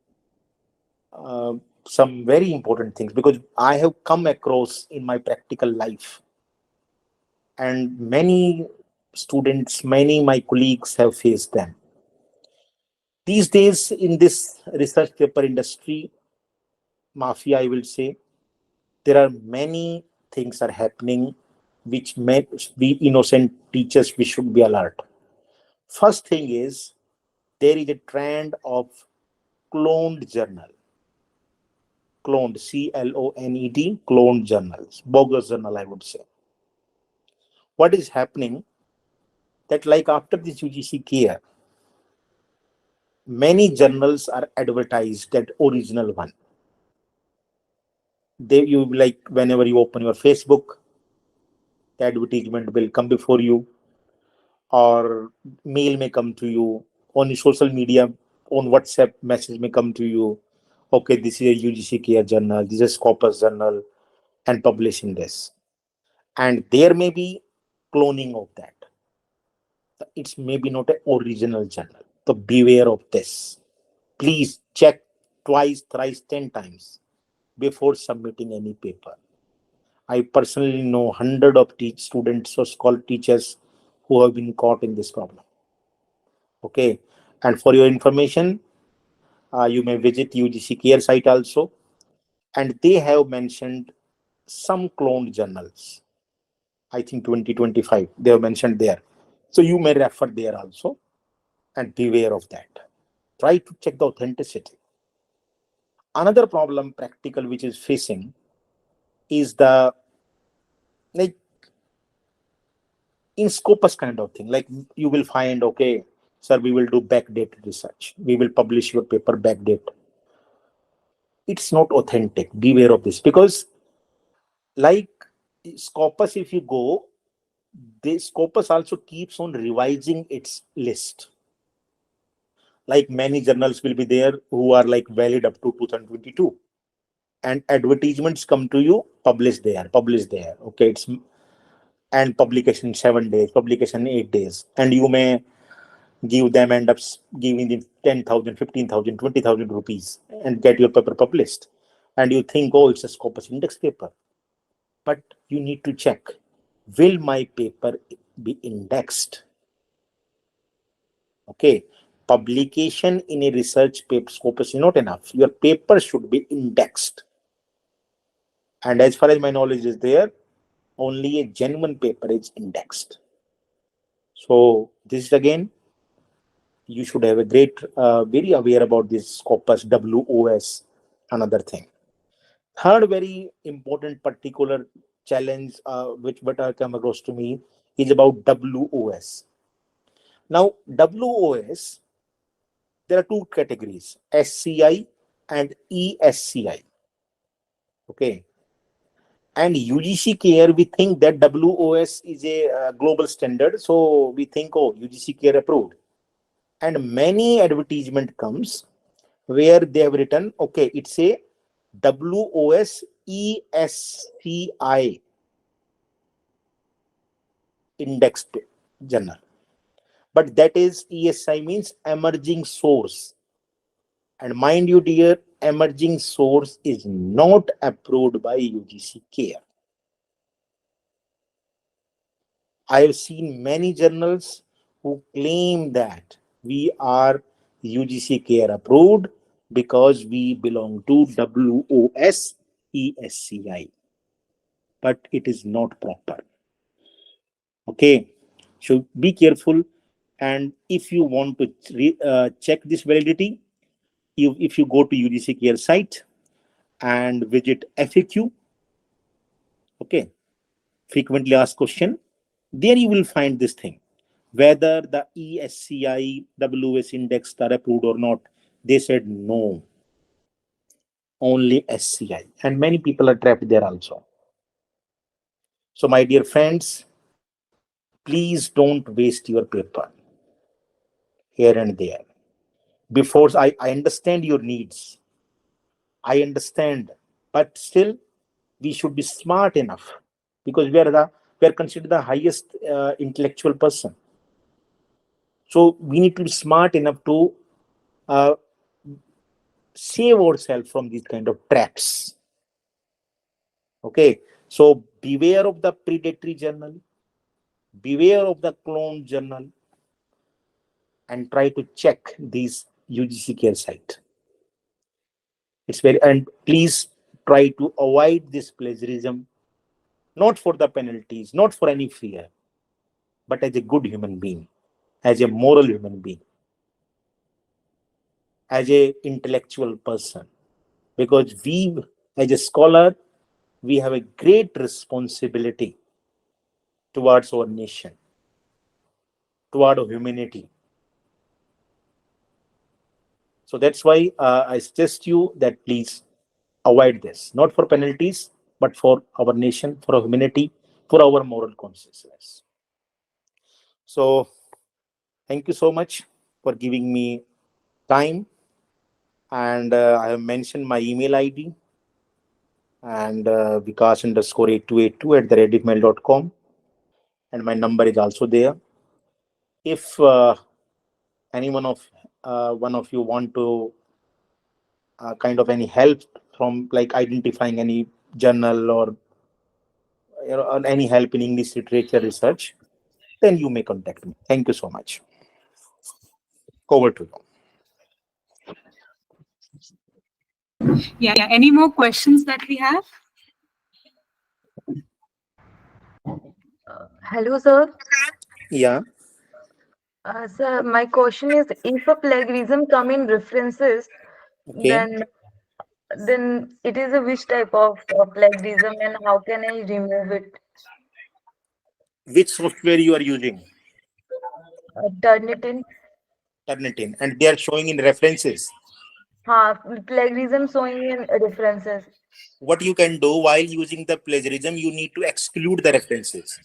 some very important things, because I have come across in my practical life, and many students, many my colleagues have faced them. These days in this research paper industry mafia, I will say, there are many things are happening which may be innocent teachers, we should be alert. First thing is, there is a trend of cloned journal. Cloned, CLONED, cloned journals, bogus journal, I would say. What is happening, that like after this UGC care, many journals are advertised that original one. You like whenever you open your Facebook, the advertisement will come before you, or mail may come to you, on your social media, on WhatsApp message may come to you. Okay, this is a UGC care journal, this is Scopus journal, and publishing this. And there may be cloning of that. It's maybe not an original journal. So beware of this. Please check twice, thrice, 10 times before submitting any paper. I personally know hundreds of students or scholar teachers who have been caught in this problem. Okay, and for your information, you may visit UGC Care site also, and they have mentioned some cloned journals. I think 2025 they have mentioned there. So you may refer there also, and beware of that. Try to check the authenticity. Another problem practical which is facing is the like in Scopus kind of thing. Like you will find, okay, sir, we will do backdated research. We will publish your paper backdate. It's not authentic. Beware of this, because like Scopus, if you go, the Scopus also keeps on revising its list. Like many journals will be there who are like valid up to 2022. And advertisements come to you, publish there. Okay, it's and publication 7 days, publication 8 days. And you may give them, end up giving them 10,000, 15,000, 20,000 rupees and get your paper published. And you think, oh, it's a Scopus index paper. But you need to check, will my paper be indexed? Okay, publication in a research paper Scopus is not enough. Your paper should be indexed. And as far as my knowledge is there, only a genuine paper is indexed. So this is again, you should have a great, very aware about this Scopus, WOS, another thing. Third very important particular challenge which come across to me is about WOS. Now, WOS, there are two categories, SCI and ESCI. Okay. And UGC CARE, we think that WOS is a global standard. So we think, oh, UGC CARE approved. And many advertisement comes where they have written, okay, it's a WOS ESCI indexed journal. But that is, ESI means emerging source. And mind you, dear, emerging source is not approved by UGC CARE. I have seen many journals who claim that we are UGC CARE approved because we belong to WOS ESCI. But it is not proper. Okay, so be careful. And if you want to check this validity, if you go to UGC CARE site and visit FAQ, okay, frequently asked question, there you will find this thing, whether the ESCI, WS index are approved or not. They said no, only SCI. And many people are trapped there also. So my dear friends, please don't waste your paper here and there. Before, I understand your needs. I understand, but still we should be smart enough, because we are considered the highest intellectual person. So we need to be smart enough to save ourselves from these kind of traps. Okay, so beware of the predatory journal, beware of the clone journal, and try to check these UGC CARE site. It's very, and please try to avoid this plagiarism, not for the penalties, not for any fear, but as a good human being, as a moral human being, as a intellectual person. Because we, as a scholar, we have a great responsibility towards our nation, toward our humanity. So that's why I suggest you that please avoid this, not for penalties, but for our nation, for our humanity, for our moral consciousness. So thank you so much for giving me time. And I have mentioned my email ID and vikas_8282@gmail.com. And my number is also there. If any one of you want to kind of any help from like identifying any journal or any help in English literature research, then you may contact me. Thank you so much. Over to you. Yeah. Any more questions that we have? Hello, sir. Yeah. Sir, my question is, if a plagiarism come in references, Okay. then it is a which type of plagiarism, and how can I remove it? Which software you are using? Turnitin. Turnitin. And they are showing in references. Plagiarism showing in references. What you can do while using the plagiarism, you need to exclude the references.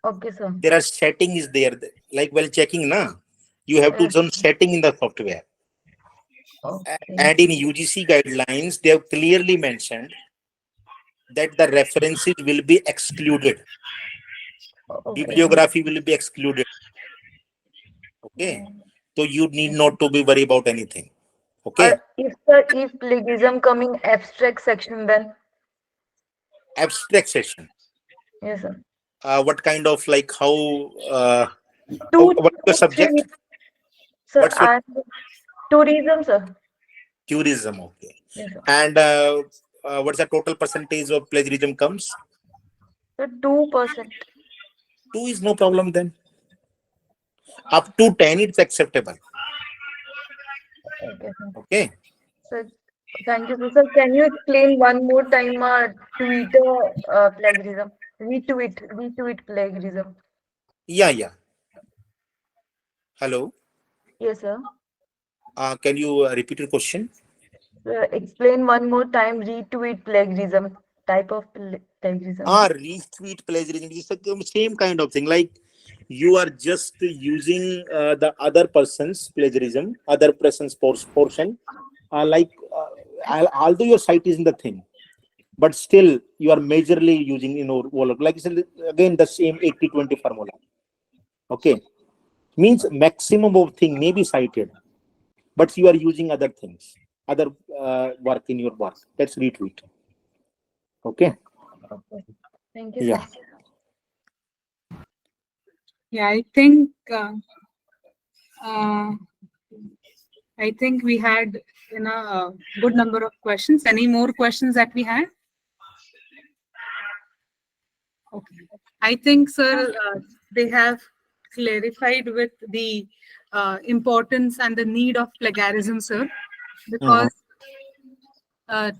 Okay, sir. There are setting is there, like while checking, na, you have to Yes. some setting in the software. Okay. And in UGC guidelines, they have clearly mentioned that the references will be excluded. Okay, sir. Bibliography will be excluded. Okay. So you need not to be worried about anything. Okay. If plagiarism coming abstract section, then Abstract session. yes, sir. What kind of, like, how, Two, what's your subject? sir, What's your tourism, sir. tourism? Okay. Yes, sir. And what's the total percentage of plagiarism comes? So 2%. 2 is no problem then. Up to 10 it's acceptable. Okay, sir. Okay. Sir, thank you, sir. Sir, can you explain one more time Twitter plagiarism? Retweet plagiarism. Yeah. Hello. Yes, sir. Can you repeat your question? Explain one more time retweet plagiarism. Type of plagiarism. Retweet plagiarism is the same kind of thing. Like, you are just using the other person's plagiarism, other person's portion. Although your site is in the thing, but still you are majorly using, like again the same 80-20 formula. Okay, means maximum of thing may be cited, but you are using other things, other work in your work. That's retweet. Okay. Okay. Thank you, Yeah. sir. Yeah, I think we had a good number of questions. Any more questions that we had? Okay. I think, sir, they have clarified with the importance and the need of plagiarism, sir, because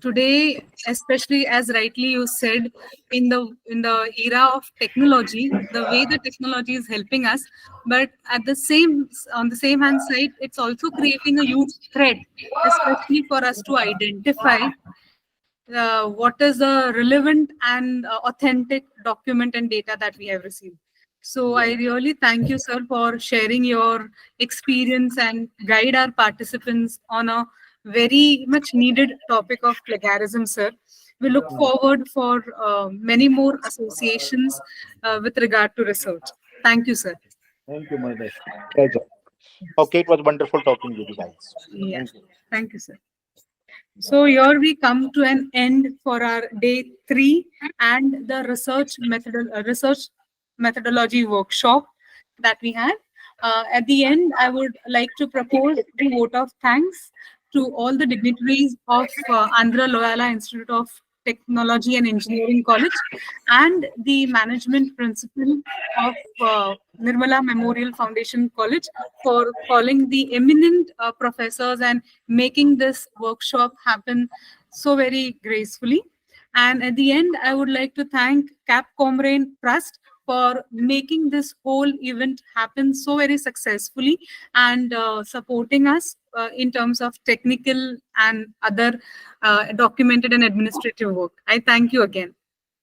today, especially as rightly you said, in the era of technology, the way the technology is helping us, but on the same hand side, it's also creating a huge threat, especially for us to identify what is the relevant and authentic document and data that we have received. So I really thank you, sir, for sharing your experience and guide our participants on a very much needed topic of plagiarism, sir. We look forward for many more associations with regard to research. Thank you, sir. Thank you, my best. Pleasure. Okay, it was wonderful talking with you guys. Yeah. Thank you. Thank you, sir. So here we come to an end for our day 3 and the research methodology workshop that we had. At the end, I would like to propose the vote of thanks to all the dignitaries of Andhra Loyola Institute of Technology and Engineering College and the management principal of Nirmala Memorial Foundation College for calling the eminent professors and making this workshop happen so very gracefully. And at the end, I would like to thank Cap Comrain Trust for making this whole event happen so very successfully and supporting us in terms of technical and other documented and administrative work. I thank you again.